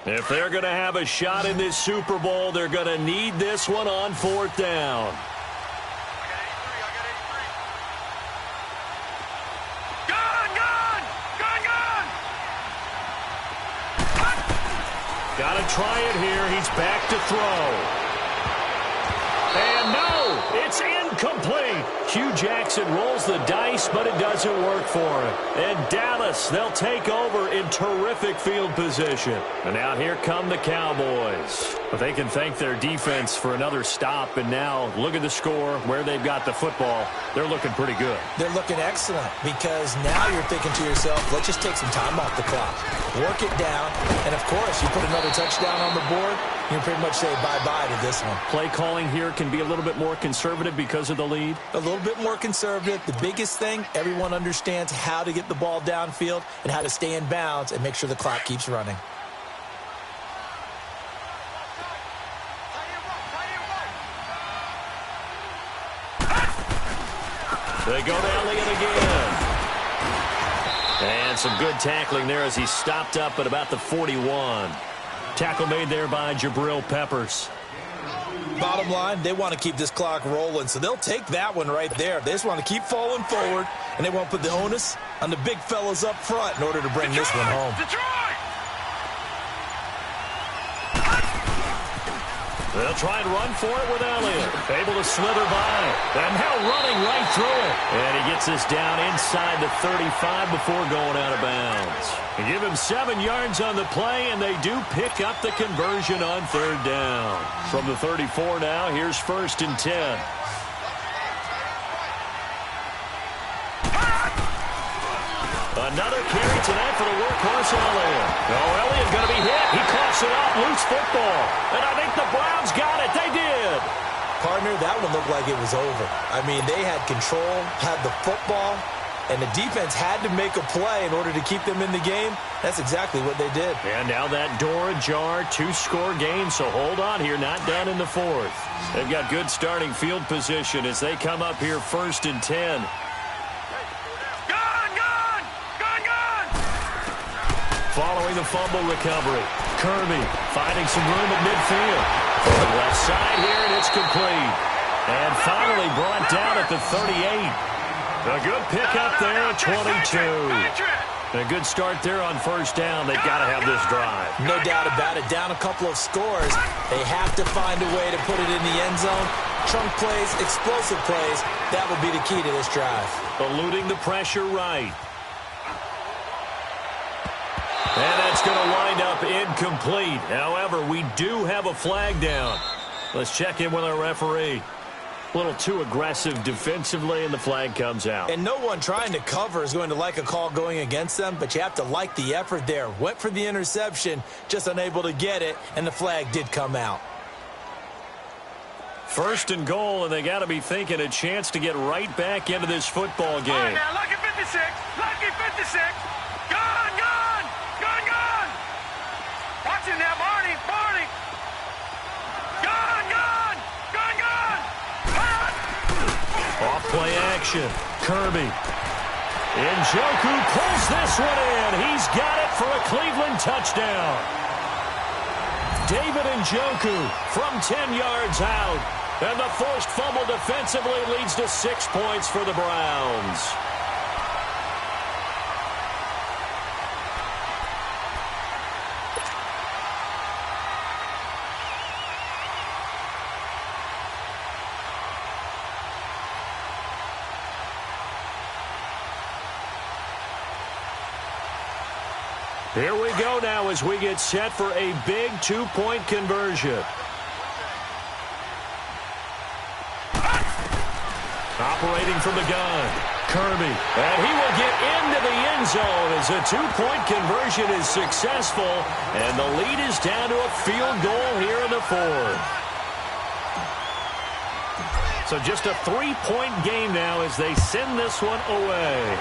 If they're going to have a shot in this Super Bowl, they're going to need this one on fourth down. Got to try it here. He's back to throw. And no, it's incomplete. Hugh Jackson rolls the dice, but it doesn't work for him. And Dallas, they'll take over in terrific field position. And now here come the Cowboys. But they can thank their defense for another stop. And now look at the score, where they've got the football. They're looking pretty good. They're looking excellent because now you're thinking to yourself, let's just take some time off the clock. Work it down. And, of course, you put another touchdown on the board, you pretty much say bye-bye to this one. Play calling here can be a little bit more conservative because of the lead. A little bit more conservative. The biggest thing, everyone understands how to get the ball downfield and how to stay in bounds and make sure the clock keeps running. They go to Elliott again. And some good tackling there as he stopped up at about the 41. Tackle made there by Jabril Peppers. Bottom line, they want to keep this clock rolling, so they'll take that one right there. They just want to keep falling forward, and they won't put the onus on the big fellas up front in order to bring this one home. They'll try and run for it with Elliott. Able to slither by. And now running right through it. And he gets this down inside the 35 before going out of bounds. They give him 7 yards on the play, and they do pick up the conversion on third down. From the 34 now, here's 1st and 10. Another carry tonight for the workhorse Elliott. Oh, Elliott's going to be hit. He coughs it up. Loose football. And I think the Browns got it. They did. Partner, that one looked like it was over. I mean, they had control, had the football, and the defense had to make a play in order to keep them in the game. That's exactly what they did. And now that door ajar, 2-score game, so hold on here, not done in the 4th. They've got good starting field position as they come up here 1st and 10. Following the fumble recovery, Kirby finding some room at midfield. On the left side here, and it's complete. And finally brought down at the 38. A good pickup there at 22. A good start there on 1st down. They've got to have this drive. No doubt about it. Down a couple of scores. They have to find a way to put it in the end zone. Chunk plays, explosive plays. That will be the key to this drive. Eluding the pressure right. And that's going to wind up incomplete. However, we do have a flag down. Let's check in with our referee. A little too aggressive defensively, and the flag comes out. And no one trying to cover is going to like a call going against them, but you have to like the effort there. Went for the interception, just unable to get it, and the flag did come out. 1st and goal, and they got to be thinking a chance to get right back into this football game. All right, now, lucky 56, lucky 56. Gone, gone, gone, gone. Watch it now, Barney, Barney. Gone, gone, gone, gone. Off play action. Kirby. Njoku pulls this one in. He's got it for a Cleveland touchdown. David Njoku from 10 yards out. And the forced fumble defensively leads to 6 points for the Browns. Here we go now as we get set for a big two-point conversion. Operating from the gun, Kirby. And he will get into the end zone as a two-point conversion is successful. And the lead is down to a field goal here in the fourth. So just a three-point game now as they send this one away.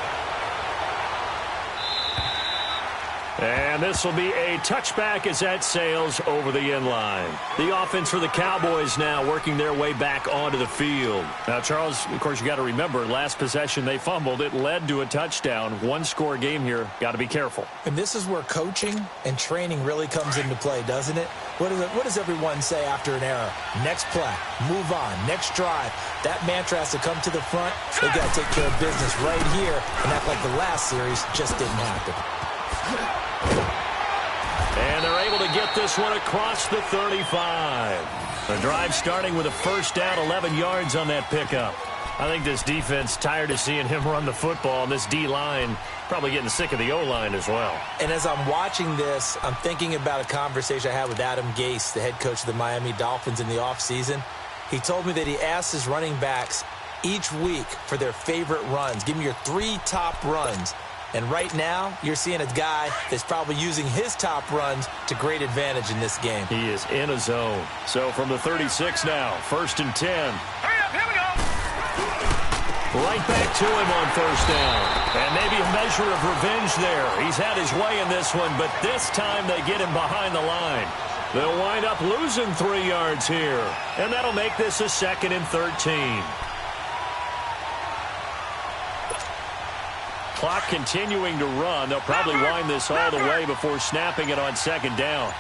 And this will be a touchback as that sails over the end line. The offense for the Cowboys now working their way back onto the field. Now, Charles, of course, you got to remember, last possession they fumbled. It led to a touchdown. One-score game here. Got to be careful. And this is where coaching and training really comes into play, doesn't it? What does everyone say after an error? Next play, move on, next drive. That mantra has to come to the front. They got to take care of business right here and act like the last series just didn't happen. And they're able to get this one across the 35. The drive starting with a first down, 11 yards on that pickup. I think this defense tired of seeing him run the football, and this D-line probably getting sick of the O-line as well. And as I'm watching this, I'm thinking about a conversation I had with Adam Gase, the head coach of the Miami Dolphins in the offseason. He told me that he asked his running backs each week for their favorite runs. Give me your 3 top runs. And right now, you're seeing a guy that's probably using his top runs to great advantage in this game. He is in a zone. So from the 36 now, 1st and 10. Hurry up, here we go. Right back to him on first down. And maybe a measure of revenge there. He's had his way in this one, but this time they get him behind the line. They'll wind up losing 3 yards here. And that'll make this a 2nd and 13. Clock continuing to run. They'll probably wind this all the way before snapping it on 2nd down.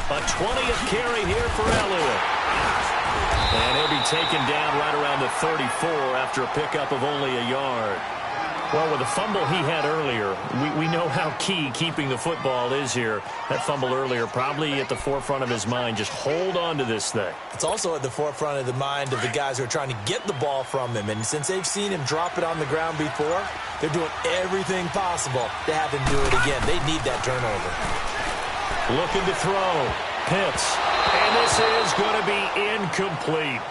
A 20th carry here for Elliott. And he'll be taken down right around the 34 after a pickup of only a yard. Well, with the fumble he had earlier, we know how key keeping the football is here. That fumble earlier probably at the forefront of his mind. Just hold on to this thing. It's also at the forefront of the mind of the guys who are trying to get the ball from him. And since they've seen him drop it on the ground before, they're doing everything possible to have him do it again. They need that turnover. Looking to throw. Pitts. And this is going to be incomplete.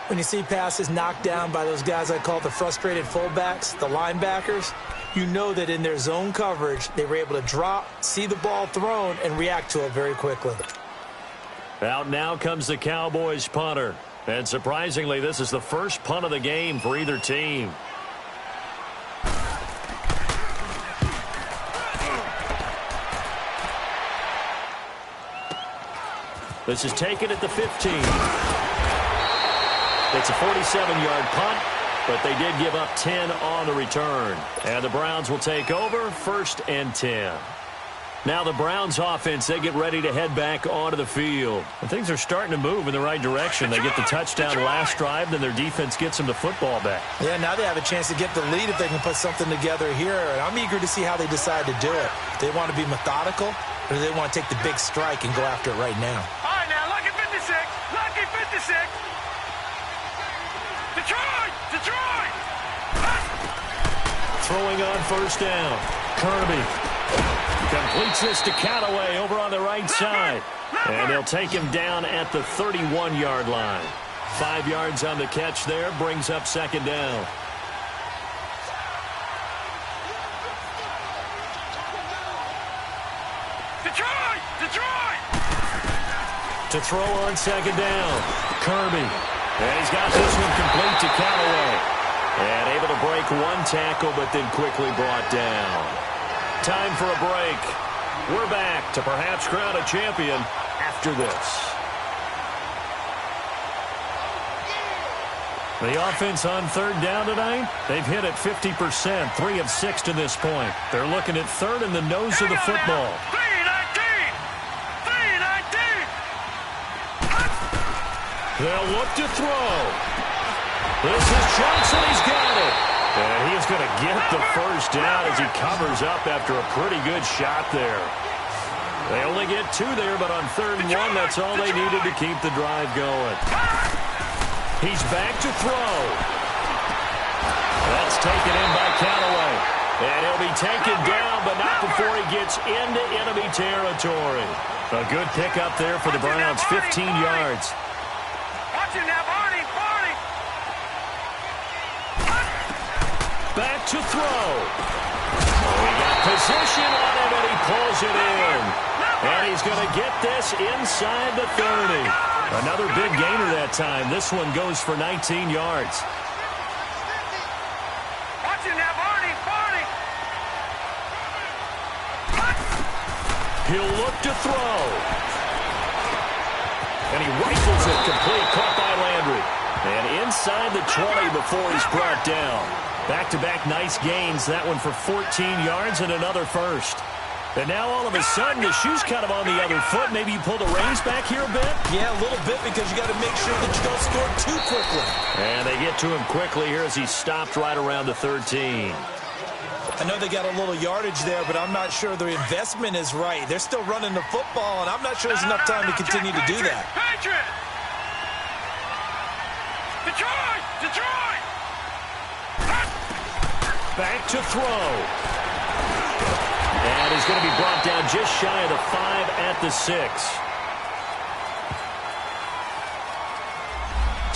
When you see passes knocked down by those guys I call the frustrated fullbacks, the linebackers, you know that in their zone coverage, they were able to drop, see the ball thrown, and react to it very quickly. Out now comes the Cowboys punter. And surprisingly, this is the first punt of the game for either team. This is taken at the 15. It's a 47-yard punt, but they did give up 10 on the return. And the Browns will take over, 1st and 10. Now the Browns offense, they get ready to head back onto the field. And things are starting to move in the right direction. They get the touchdown last drive, then their defense gets them the football back. Yeah, now they have a chance to get the lead if they can put something together here. And I'm eager to see how they decide to do it. Do they want to be methodical, or do they want to take the big strike and go after it right now? All right, now, lucky 56. Lucky 56. Detroit! Detroit! Throwing on first down. Kirby completes this to Callaway over on the right side. And they'll take him down at the 31-yard line. 5 yards on the catch there, brings up 2nd down. Detroit! Detroit! To throw on 2nd down. Kirby. And he's got this one complete to Callaway. And able to break one tackle, but then quickly brought down. Time for a break. We're back to perhaps crown a champion after this. The offense on 3rd down tonight, they've hit it 50%, 3 of 6 to this point. They're looking at 3rd in the nose of the football. 3-19! 3-19! They'll look to throw. This is Johnson. He's got it. And he's going to get the first down as he covers up after a pretty good shot there. They only get 2 there, but on 3rd and 1, that's all they needed to keep the drive going. He's back to throw. That's taken in by Callaway. And he'll be taken down, but not before he gets into enemy territory. A good pickup there for the Browns, 15 yards. Watch him now, Barney. Back to throw. He got position on him, and he pulls it in. And he's going to get this inside the 30. Another big gainer that time. This one goes for 19 yards. Watch him now, Barney. He'll look to throw. And he rifles it complete, caught by Landry. And inside the 20 before he's brought down. Back-to-back nice gains. That one for 14 yards and another first. And now all of a sudden the shoe's kind of on the other foot. Maybe you pull the reins back here a bit? Yeah, a little bit because you got to make sure that you don't score too quickly. And they get to him quickly here as he stopped right around the 13. I know they got a little yardage there, but I'm not sure the investment is right. They're still running the football, and I'm not sure there's enough time to continue to do that. Patriot! Detroit! Back to throw. And he's going to be brought down just shy of the 5 at the 6.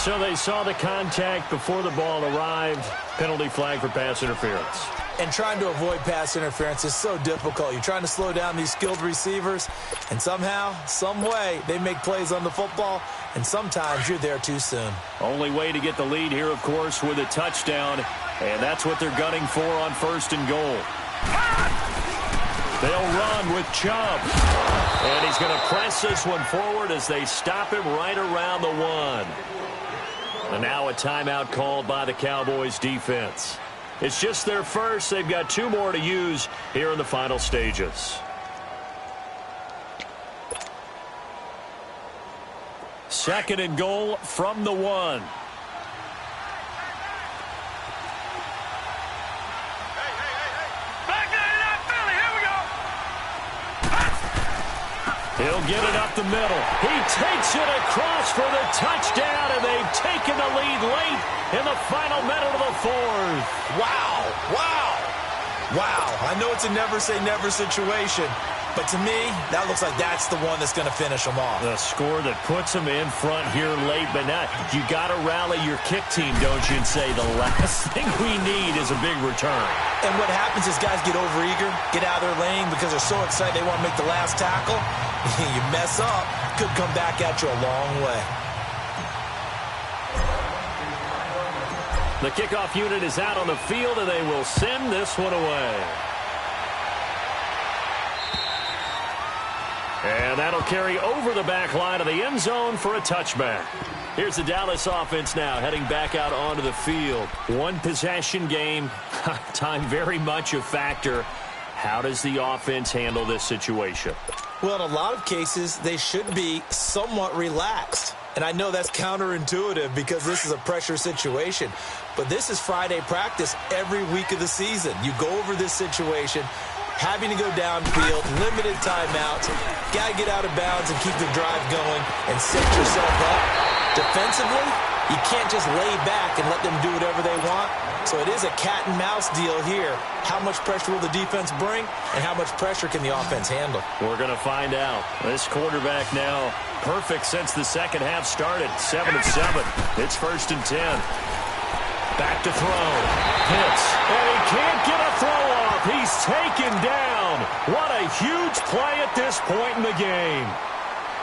So they saw the contact before the ball arrived. Penalty flag for pass interference. And trying to avoid pass interference is so difficult. You're trying to slow down these skilled receivers, and somehow, some way, they make plays on the football, and sometimes you're there too soon. Only way to get the lead here, of course, with a touchdown, and that's what they're gunning for on 1st and goal. They'll run with Chubb, and he's going to press this one forward as they stop him right around the 1. And now a timeout called by the Cowboys defense. It's just their first. They've got 2 more to use here in the final stages. Second and goal from the 1. He'll get it up the middle. He takes it across for the touchdown, and they've taken the lead late in the final minute of the 4th. Wow. I know it's a never-say-never situation, but to me, that looks like that's the one that's going to finish them off. The score that puts them in front here late, but now you got to rally your kick team, don't you, and say the last thing we need is a big return. And what happens is guys get overeager, get out of their lane because they're so excited they want to make the last tackle. You mess up, could come back at you a long way. The kickoff unit is out on the field, and they will send this one away. And that'll carry over the back line of the end zone for a touchback. Here's the Dallas offense now heading back out onto the field. 1 possession game, time very much a factor. How does the offense handle this situation? Well, in a lot of cases, they should be somewhat relaxed. And I know that's counterintuitive because this is a pressure situation. But this is Friday practice every week of the season. You go over this situation, having to go downfield, limited timeouts, got to get out of bounds and keep the drive going and set yourself up. Defensively, you can't just lay back and let them do whatever they want. So it is a cat and mouse deal here. How much pressure will the defense bring, and how much pressure can the offense handle? We're going to find out. This quarterback now perfect since the second half started. 7 of 7. It's 1st and 10. Back to throw. Hits. And he can't get a throw off. He's taken down. What a huge play at this point in the game.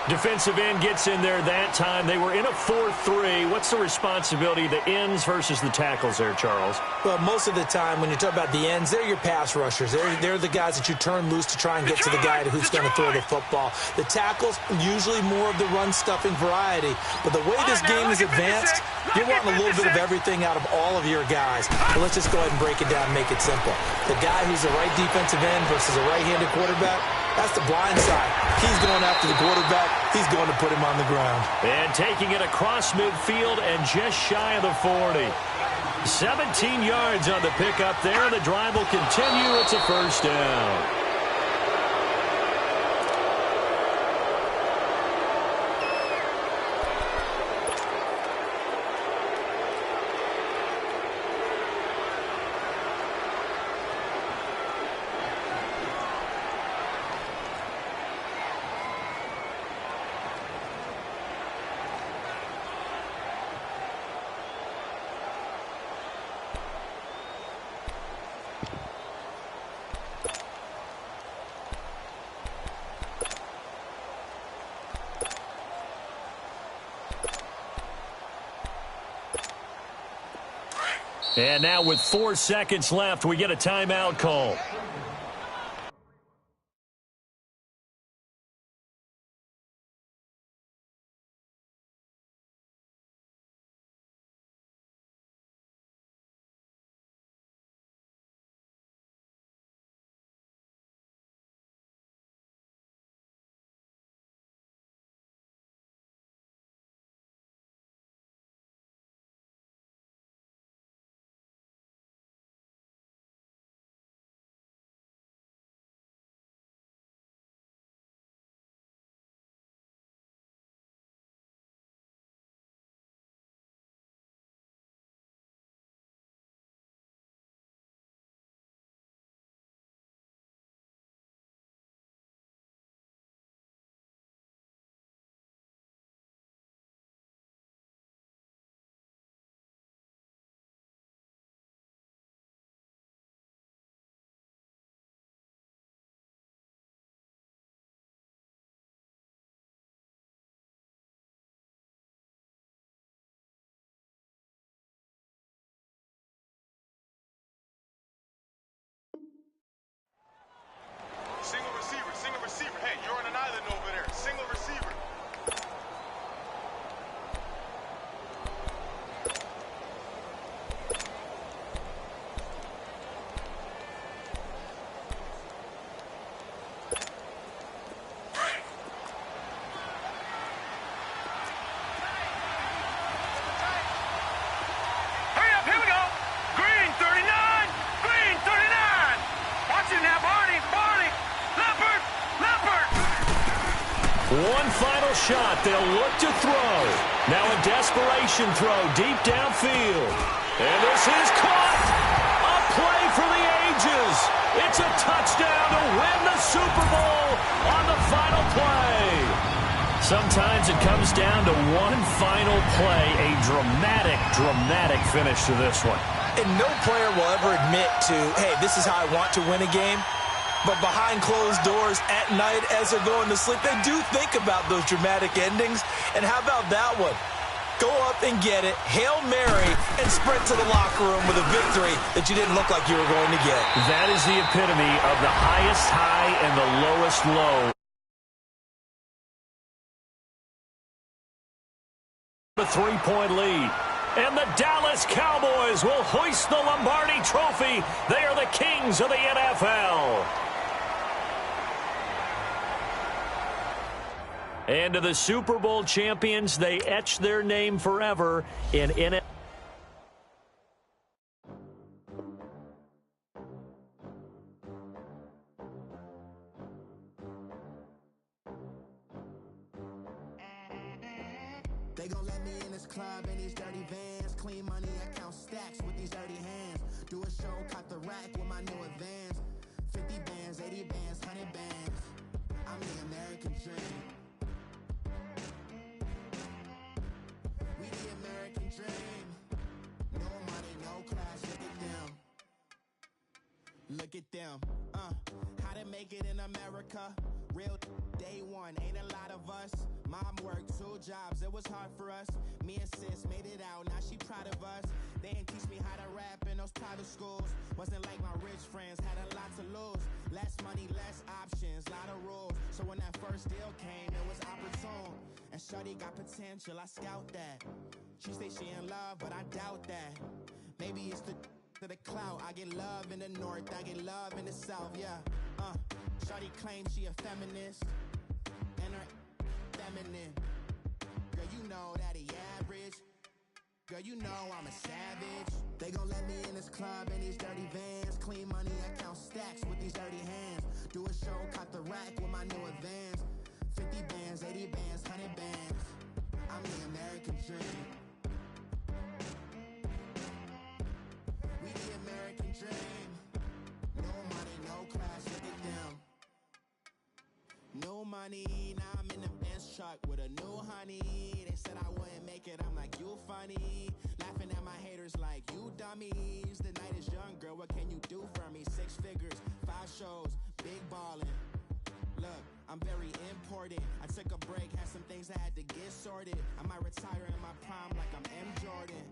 Defensive end gets in there that time. They were in a 4-3. What's the responsibility of the ends versus the tackles there, Charles? Well, most of the time when you talk about the ends, they're your pass rushers. They're the guys that you turn loose to try and get to the guy who's going to throw the football. The tackles, usually more of the run-stuffing variety. But the way this game is advanced, you're wanting a little bit of everything out of all of your guys. But let's just go ahead and break it down and make it simple. The guy who's the right defensive end versus a right-handed quarterback, that's the blind side. He's going after the quarterback. He's going to put him on the ground. And taking it across midfield and just shy of the 40. 17 yards on the pickup there. The drive will continue. It's a 1st down. And now with 4 seconds left, we get a timeout call. Single receiver. Hey, you're on an island over there. Single receiver. Hurry up, here we go. Green 39. Green 39. Watching now, Barney. Leopard. One final shot. They'll look to throw. Now a desperation throw deep downfield. And this is caught. A play for the ages. It's a touchdown to win the Super Bowl on the final play. Sometimes it comes down to one final play. A dramatic finish to this one. And no player will ever admit to, hey, this is how I want to win a game. But behind closed doors at night as they're going to sleep, they do think about those dramatic endings. And how about that one? Go up and get it, Hail Mary, and sprint to the locker room with a victory that you didn't look like you were going to get. That is the epitome of the highest high and the lowest low. A 3-point lead. And the Dallas Cowboys will hoist the Lombardi Trophy. They are the kings of the NFL. And to the Super Bowl champions, they etch their name forever in NFL. They gon' let me in this club in these dirty vans. Clean money, I count stacks with these dirty hands. Do a show, cut the rack with my new advance. 50 bands, 80 bands, 100 bands. I'm the American dream. We the American dream. No money, no class, look at them. Look at them, how to make it in America. Real day one, ain't a lot of us. Mom worked 2 jobs, it was hard for us. Me and sis made it out, now she proud of us. They didn't teach me how to rap in those private schools. Wasn't like my rich friends, had a lot to lose. Less money, less options, lot of rules. So when that first deal came, it was opportune. And shorty got potential, I scout that. She say she in love, but I doubt that. Maybe it's to the clout. I get love in the north, I get love in the south, yeah. Shorty claims she a feminist, and her feminine. Girl, you know that he average. Girl, you know I'm a savage. They gon' let me in this club in these dirty vans. Clean money, I count stacks with these dirty hands. Do a show, cut the rack with my new advance. 50 bands, 80 bands, 100 bands. I'm the American dream. We the American dream. No money, no class, look at them. No money, now I'm in the Benz truck with a new honey. They said I wouldn't make it, I'm like, you funny. Laughing at my haters like, you dummies. The night is young, girl, what can you do for me? 6 figures, 5 shows, big ballin'. Look, I'm very important. I took a break, had some things I had to get sorted. I might retire in my prime like I'm M. Jordan.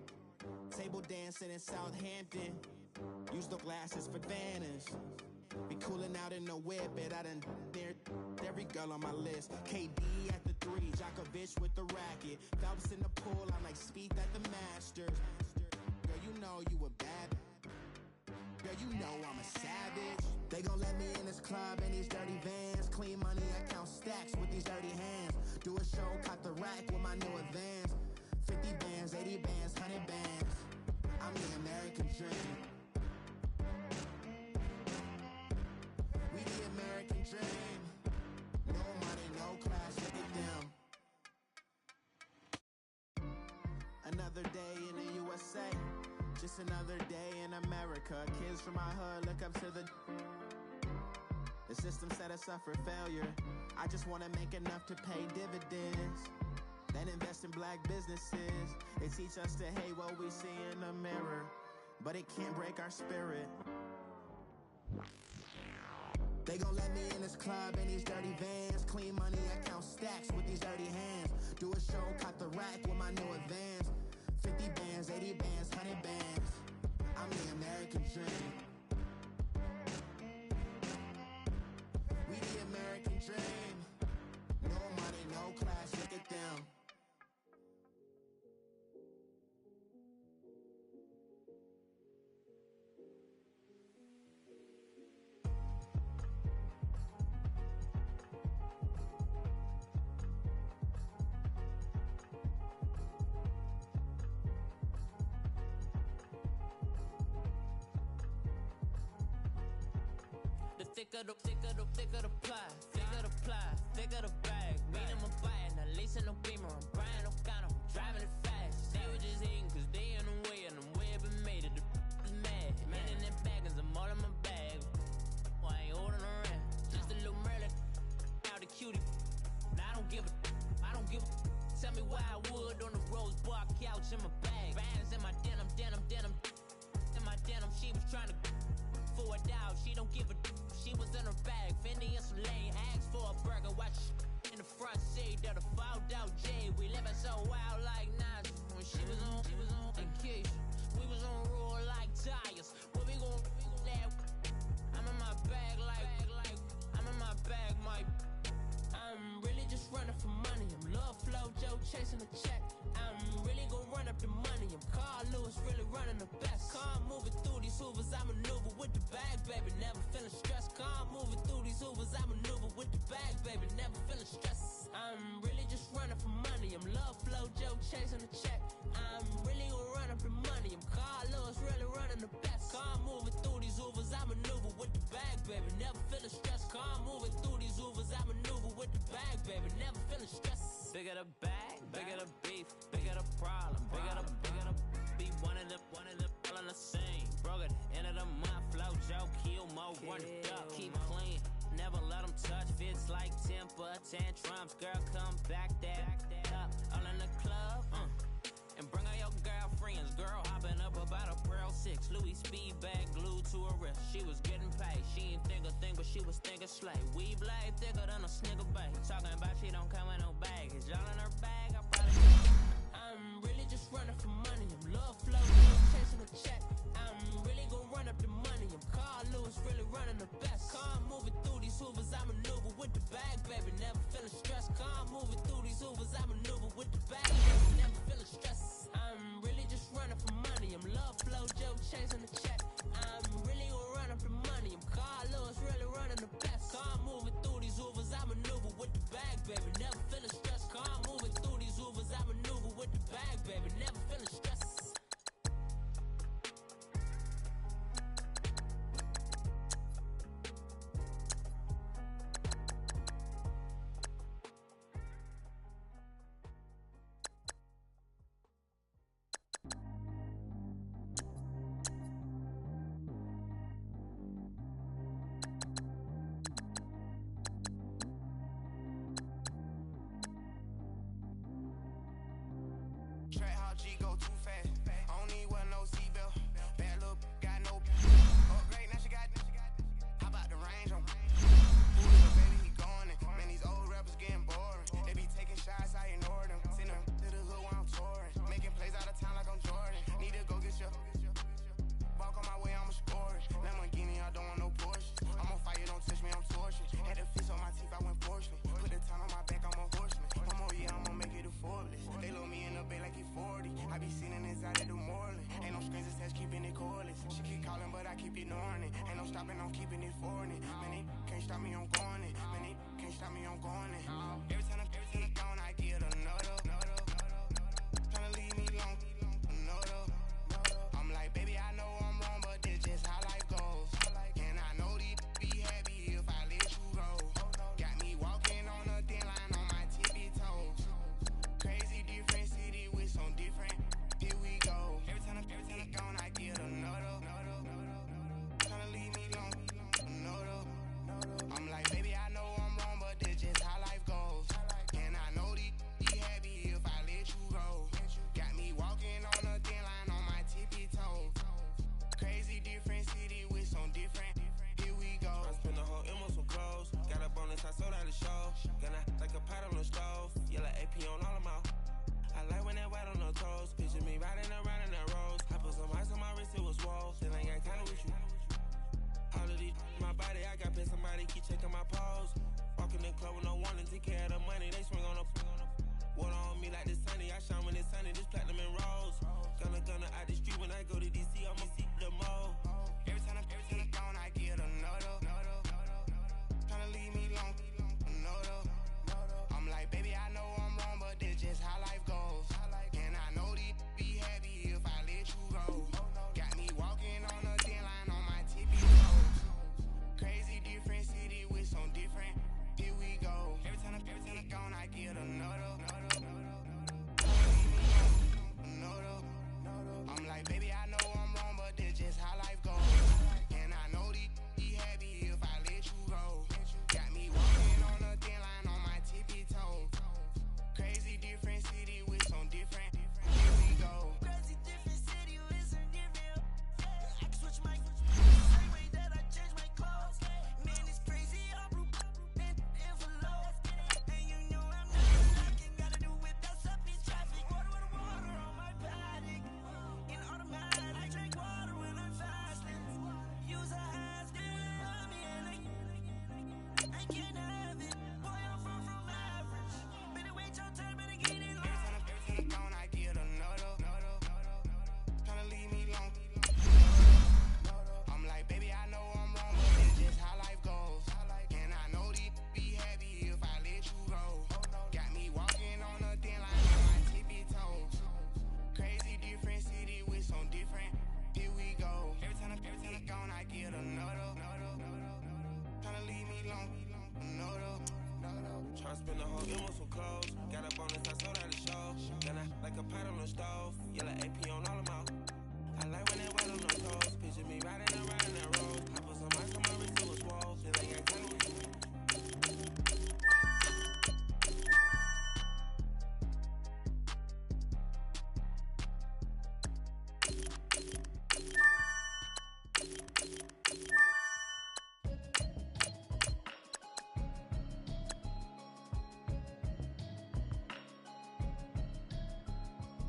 Table dancing in Southampton. Use the glasses for Vanish. Be cooling out in the whip, but I done dared every girl on my list. KD at the 3, Djokovic with the racket. Phelps in the pool, I'm like Speed at the Masters. Girl, you know you a bad. Girl, you know I'm a savage. They gon' let me in this club in these dirty vans. Clean money, I count stacks with these dirty hands. Do a show, caught the rack with my new advance. 50 bands, 80 bands, 100 bands. I'm the American dream. We the American dream. No money, no class, look at them. Another day in the USA. Just another day in America. Kids from my hood look up to the system set us up for failure. I just want to make enough to pay dividends, then invest in black businesses. They teach us to hate what we see in the mirror, but it can't break our spirit. They gon' let me in this club in these dirty vans. Clean money, I count stacks with these dirty hands. Do a show, caught the rack with my new advance. 50 bands, 80 bands, 100 bands. I'm the American dream. We the American dream. No money, no class, look at them. Thicker the pie, thicker the bag. Mean I'm a buying, a lease in no beamer. I'm buying no counter, I'm driving it fast. They were just hating cause they in the way and the way I've been made it. The is mad. Man in them baggins, I'm all in my bag. Well, I ain't holding around. Just a little Merlin, out the cutie. Now I don't give a. Tell me why I would on the rose bar couch in my bag. Bands in my denim. In my denim, she was trying to for a doubt. She don't give a. She was in her bag, Fendi and some lane. Asked for a burger, watch in the front seat of the fouled out J. We living so wild like Nas. When she was on vacation, we was on roll like tires. What we gon' let? I'm in my bag like I'm in my bag, Mike. I'm really just running for money. I'm Love Flow Joe chasing the check. I'm really gon' run up the money. I'm Carl Lewis, really running the best. Car moving through these hoovers, I maneuver with the bag, baby. Never feeling stressed. Car moving through these hoovers, I maneuver with the bag, baby. Never feeling stressed. I'm really just running for money. I'm Love Flow Joe chasing the check. I'm really gon' run up the money. I'm Carl Lewis, really running the best. Car moving through these hoovers, I maneuver with the bag, baby. Never feeling stressed. Car moving through these hoovers, I maneuver with the bag, baby. Never feeling stressed. Bigger the bag, bigger the beef, bigger the problem, bigger the be one of the all in the same. Broke at the end of the month, Flow Joe, kill mo, run it up, keep clean. Never let them touch, fits like temper tantrums. Girl, come back that up, all in the club, and bring all your girlfriends. Girl hopping up about a Pearl 6, Louis speed bag glued to her wrist. She was getting paid, she ain't think a thing, but she was thinking slay. We blade thicker than a snigger bag. Talking about she don't come with no baggage. Y'all in her bag, I probably. I'm really just running for money. I'm Love Flow, chasing a check. I'm really gon' run up the money. I'm Carl Lewis, really running the best. Car moving through these hoovers, I maneuver with the bag, baby. Never feeling stressed. Car moving through these hoovers, I maneuver with the bag, baby. Never feeling stressed. I'm really just running for money. I'm Love Flow Joe chasing the check. I'm really gon' run up the money. I'm Carl Lewis, really running the best. Car moving through these hoovers, I maneuver with the bag, baby. Never feeling stressed. Car moving through these keeping it cordless. She keep calling, but I keep ignoring it. Ain't no stopping, I'm keeping it foreign it. Man, it can't stop me, I'm going it. Man, it can't stop me, I'm going it. Every time I'm gone, I get another. Tryna leave me alone, another. I'm like, baby, I know I'm wrong, but this just how life goes. And I know these be happy if I let you go. Got me walking on a thin line on my tippy toes. Crazy different city with some different. Here we go. Every time I'm gone, I get another. Tryna leave me alone, another. I'm like, baby, I know I'm wrong, but this just how life goes. And I know these be happy if I let you go. Got me walking on a thin line on my tippy toes. Crazy different city with some different. Here we go. I spend the whole M on some clothes. Got a bonus, I sold out the show. Gonna like a pot on the stove. Yellow AP on all of my. I like when that white on the toes. Picture me riding around in that rose. I put some ice on my wrist, it was swole. Then I got kinda with you. All of these, my body, I got pissed. Somebody keep checking my pose. Walking in the club with no warning, take care of the money. They swing on the. Water on me like the sunny. I shine when it's sunny. This platinum and rose. Gonna out the street when I go to DC. I'ma see the mall. Every time I'm gone, I get another. Tryna leave me alone, another. I'm like, baby, I know I'm wrong, but this just how life goes. And I know these be happy if I let you go. Got me walking on a thin line on my tippy toes. Crazy different city with some different. Here we go. Every time I'm gone, I get another. I'm like, baby, I know I'm wrong, but this just how life goes. And I know these be happy if I let you go. Got me walking on a thin line on my tippy toes. Crazy different city with some different. Here we go. Crazy different city with some different. I can switch my same way that I change my clothes. Man, it's crazy. I'm envelope. And you know I'm not lacking. Gotta do it, that's up in traffic. Water on my paddock. In automatic, I drink water when I'm fasting. Use a has on me and I can't have it. Boy, I'm far from average. Better wait your turn, better get in line. Every time I'm gone, I get another. Tryna leave me alone. I'm like, baby, I know I'm wrong, but this just how life goes. And I know these be happy if I let you go. Got me walking on a thin line on my tippy toes. Crazy different city with some different. Here we go. Every time I'm gone, I get another. Tryna leave me alone, another. Tryna spend the whole M on some clothes. Got a bonus, I sold out the show. Gonna like a pot on the stove. Yellow AP on all of my. I like when that white on the toes. Picture me riding around in that road. I put some ice on my wrist, it was swole. Then I got kinda with you.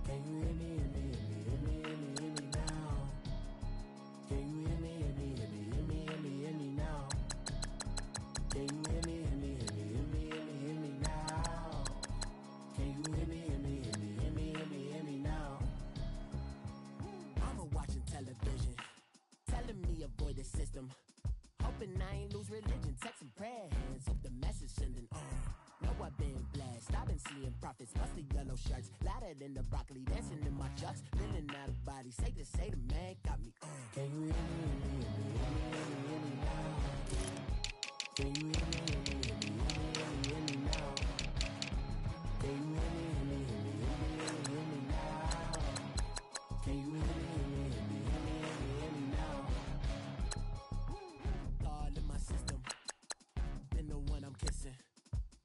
Can you hear me, hear me, hear me, hear me, hear me, hear me now? Can you hear me, hear me, hear me, hear me, hear me, hear me now? Can you hear me, hear me, hear me, hear me, hear me, hear me now? Can you hear me, hear me, hear me, hear me, hear me, hear me now? I'm watching television, telling me avoid the system. Hoping I ain't lose religion, texting prayer hands, hope the message sending on. Know I've been blessed, I've been seeing prophets, musty yellow shirts, louder than the broccoli, dancing in my chucks, feeling out of body, say the man got me on. Can you hear me, hear me, hear me, hear me, hear me, hear me now? Can you hear me, hear me, hear me, hear me, hear me, hear me now? Can you hear me, hear me, hear me, hear me, hear me, hear me now? Can you hear me, hear me, hear me, hear me, hear me, hear me now? God in my system, been the one I'm kissing.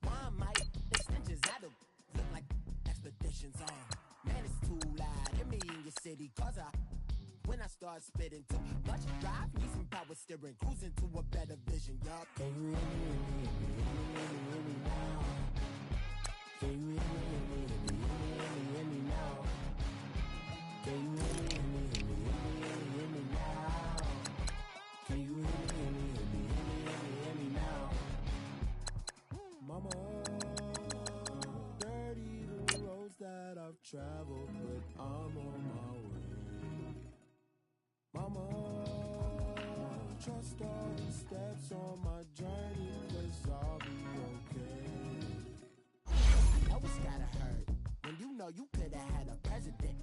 Why my extensions out of look like expeditions on? Man, it's too loud. Hear me in your city, cause when I start spitting too much drive, need some power steering, cruising to a better vision, y'all. Can you hear me, hear me, hear me, hear me, hear me, hear me now? Can you hear me, hear me, hear me, hear me, hear me, hear me now? Can you hear me, hear me, hear me, hear me, hear me, hear me now? Can you hear me, hear me, hear me, hear me, hear me, hear me now? Mama, dirty the roads that I've traveled, but I'm on my way. could have had a president.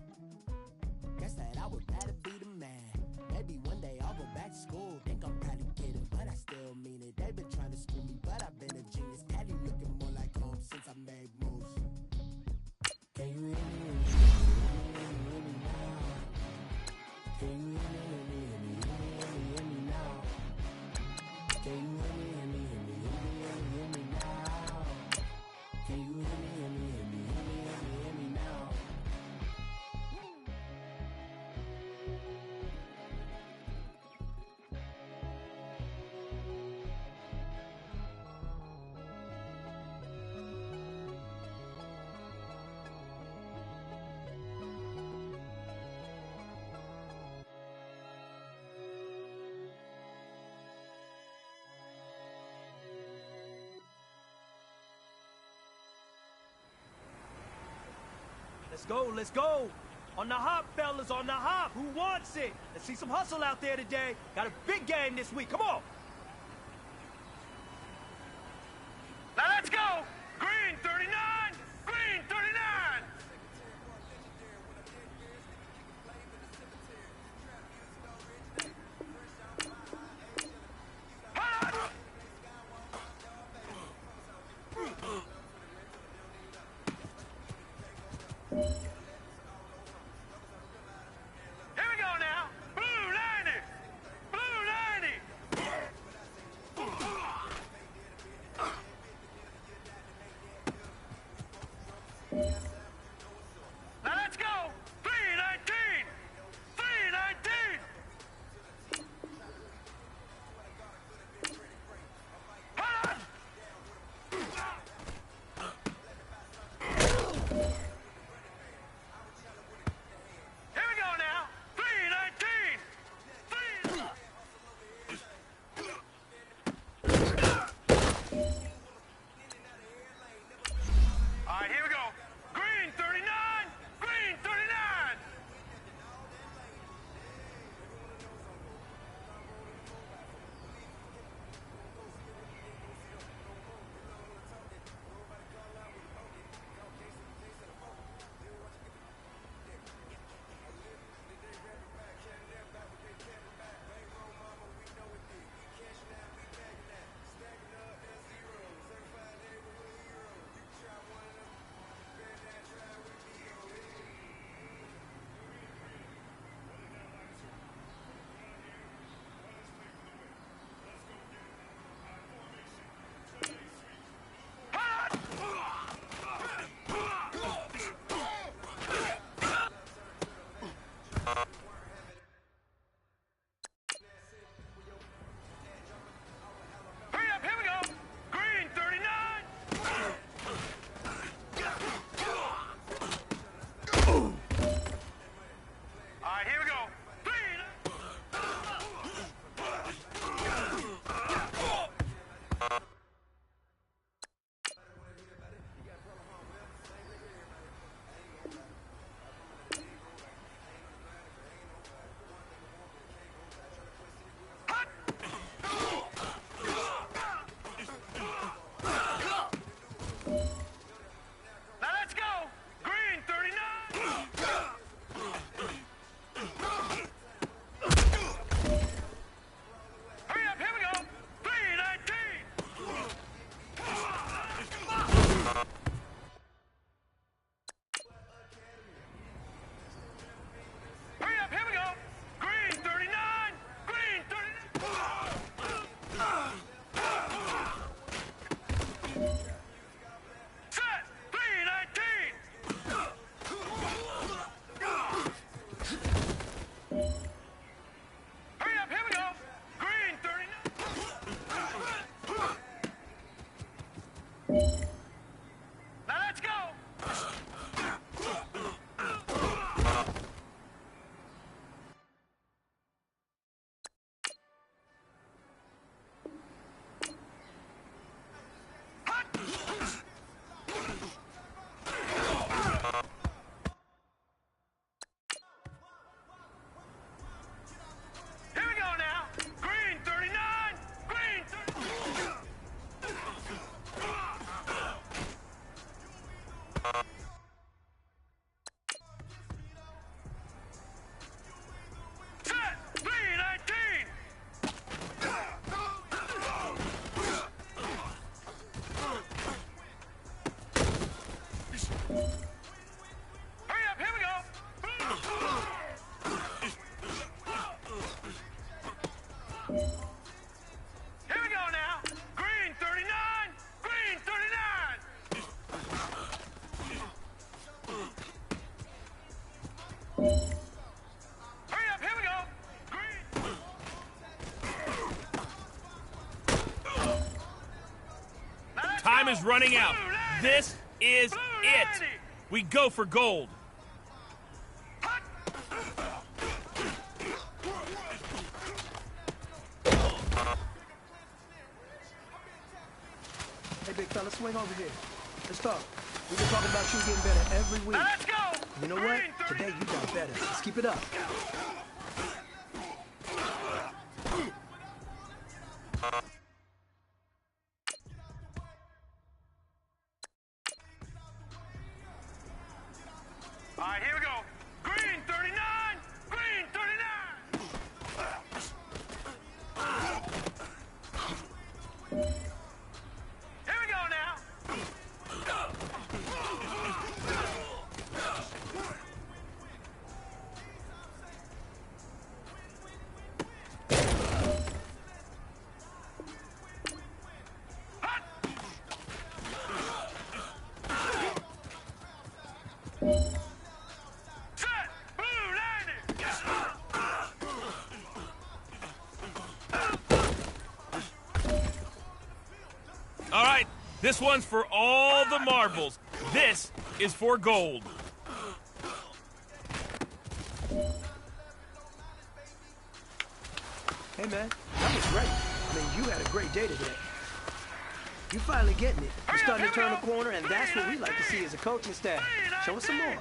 Guess that I would rather be the man. Maybe one day I'll go back to school. Think I'm probably kidding, but I still mean it. They've been trying to screw me, but I've been a genius. Caddy looking more like home since I made moves. Can you hear me? Hear me now? Can you hear me? Hear me now? Can you hear me? Hear me now? Can you hear me? Hear me now? Let's go, let's go. On the hop, fellas, on the hop. Who wants it? Let's see some hustle out there today. Got a big game this week. Come on. Now let's go! Green 39! Green 39! Here we go now! Blue 90! Blue 90! Hurry up, here we go. Green. Now let's Time go. is running out. Blue 90. This is Blue it. 90. We go for gold. Hot. Hey, big fella, swing over here. Let's talk. We've been talking about you getting better every week. Now let's go. You know what? Green 30. Today you got better. Let's keep it up. All right, here we go. Green 39. Green 39. Here we go now. Hot. Set. Blue 90. All right, this one's for all the marbles. This is for gold. Hey, man, that was great. I mean, you had a great day today. You finally getting it. You're starting to turn the corner, and that's what we like to see as a coaching staff. Show us some more.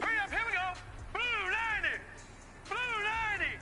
Hurry up, here we go. Blue 90. Blue 90.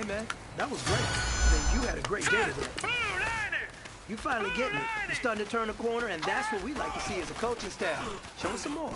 man. That was great. I mean, you had a great day today. You finally getting it. You're starting to turn the corner, and that's what we like to see as a coaching staff. Show us some more.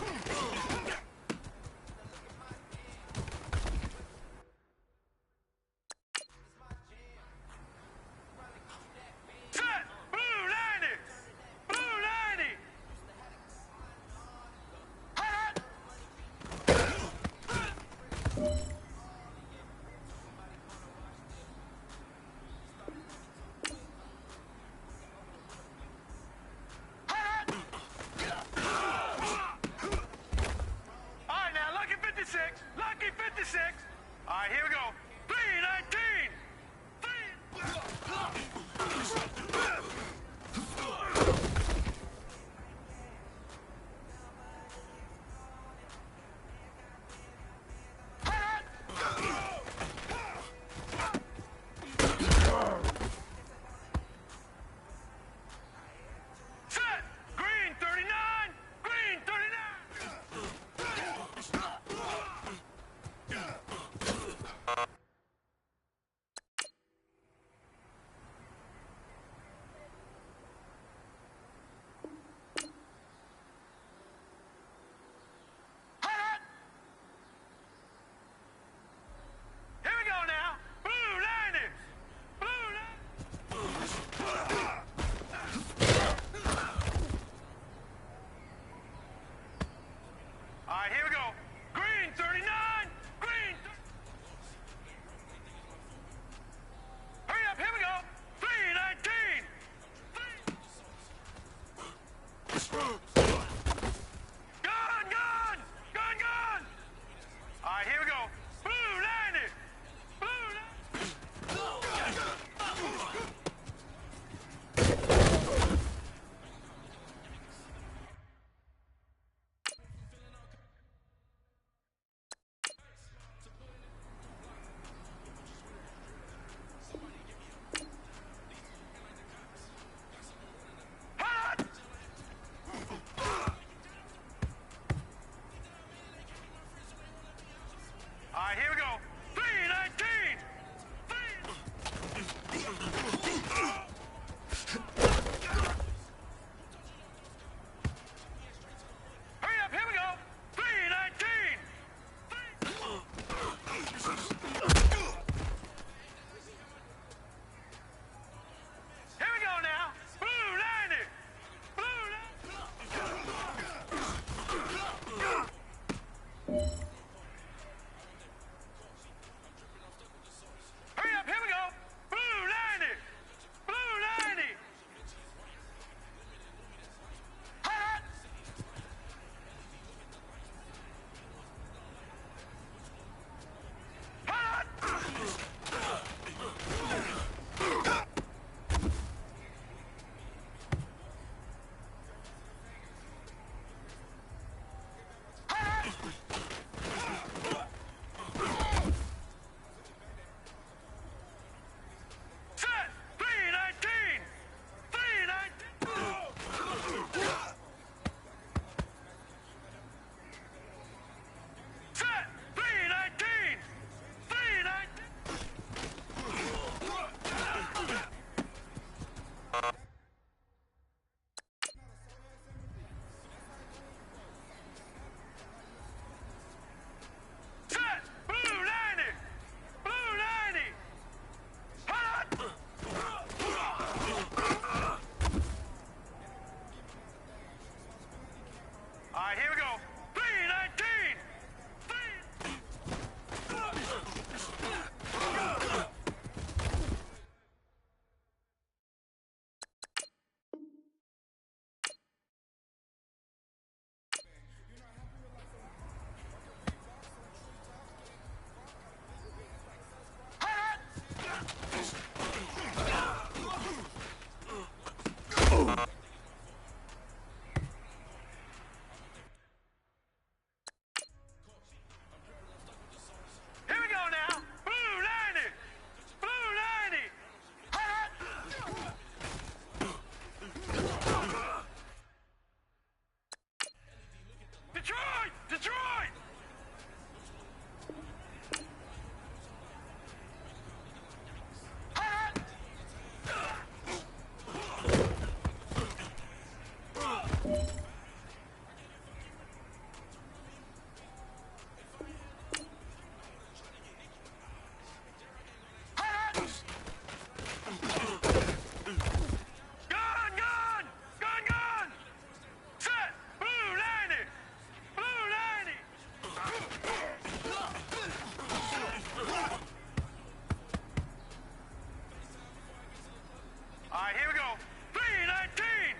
right, here we go. 319.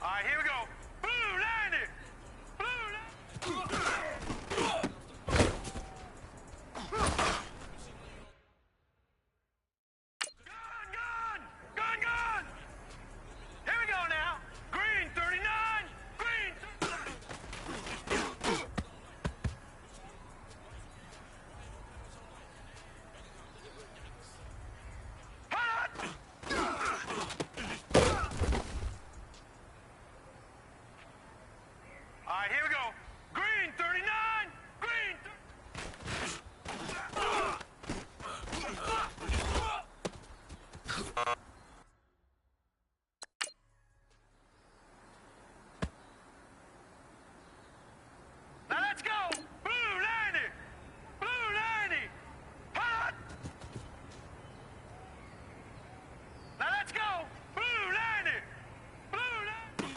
All right, here we go. Blue 90. Blue 90. Gun! Here we go now. Green 39. Green. Hot! All right, here we go. Green 39. Green. Now let's go! Blue 90! Blue 90! Hot! Now let's go! Blue 90! Blue 90!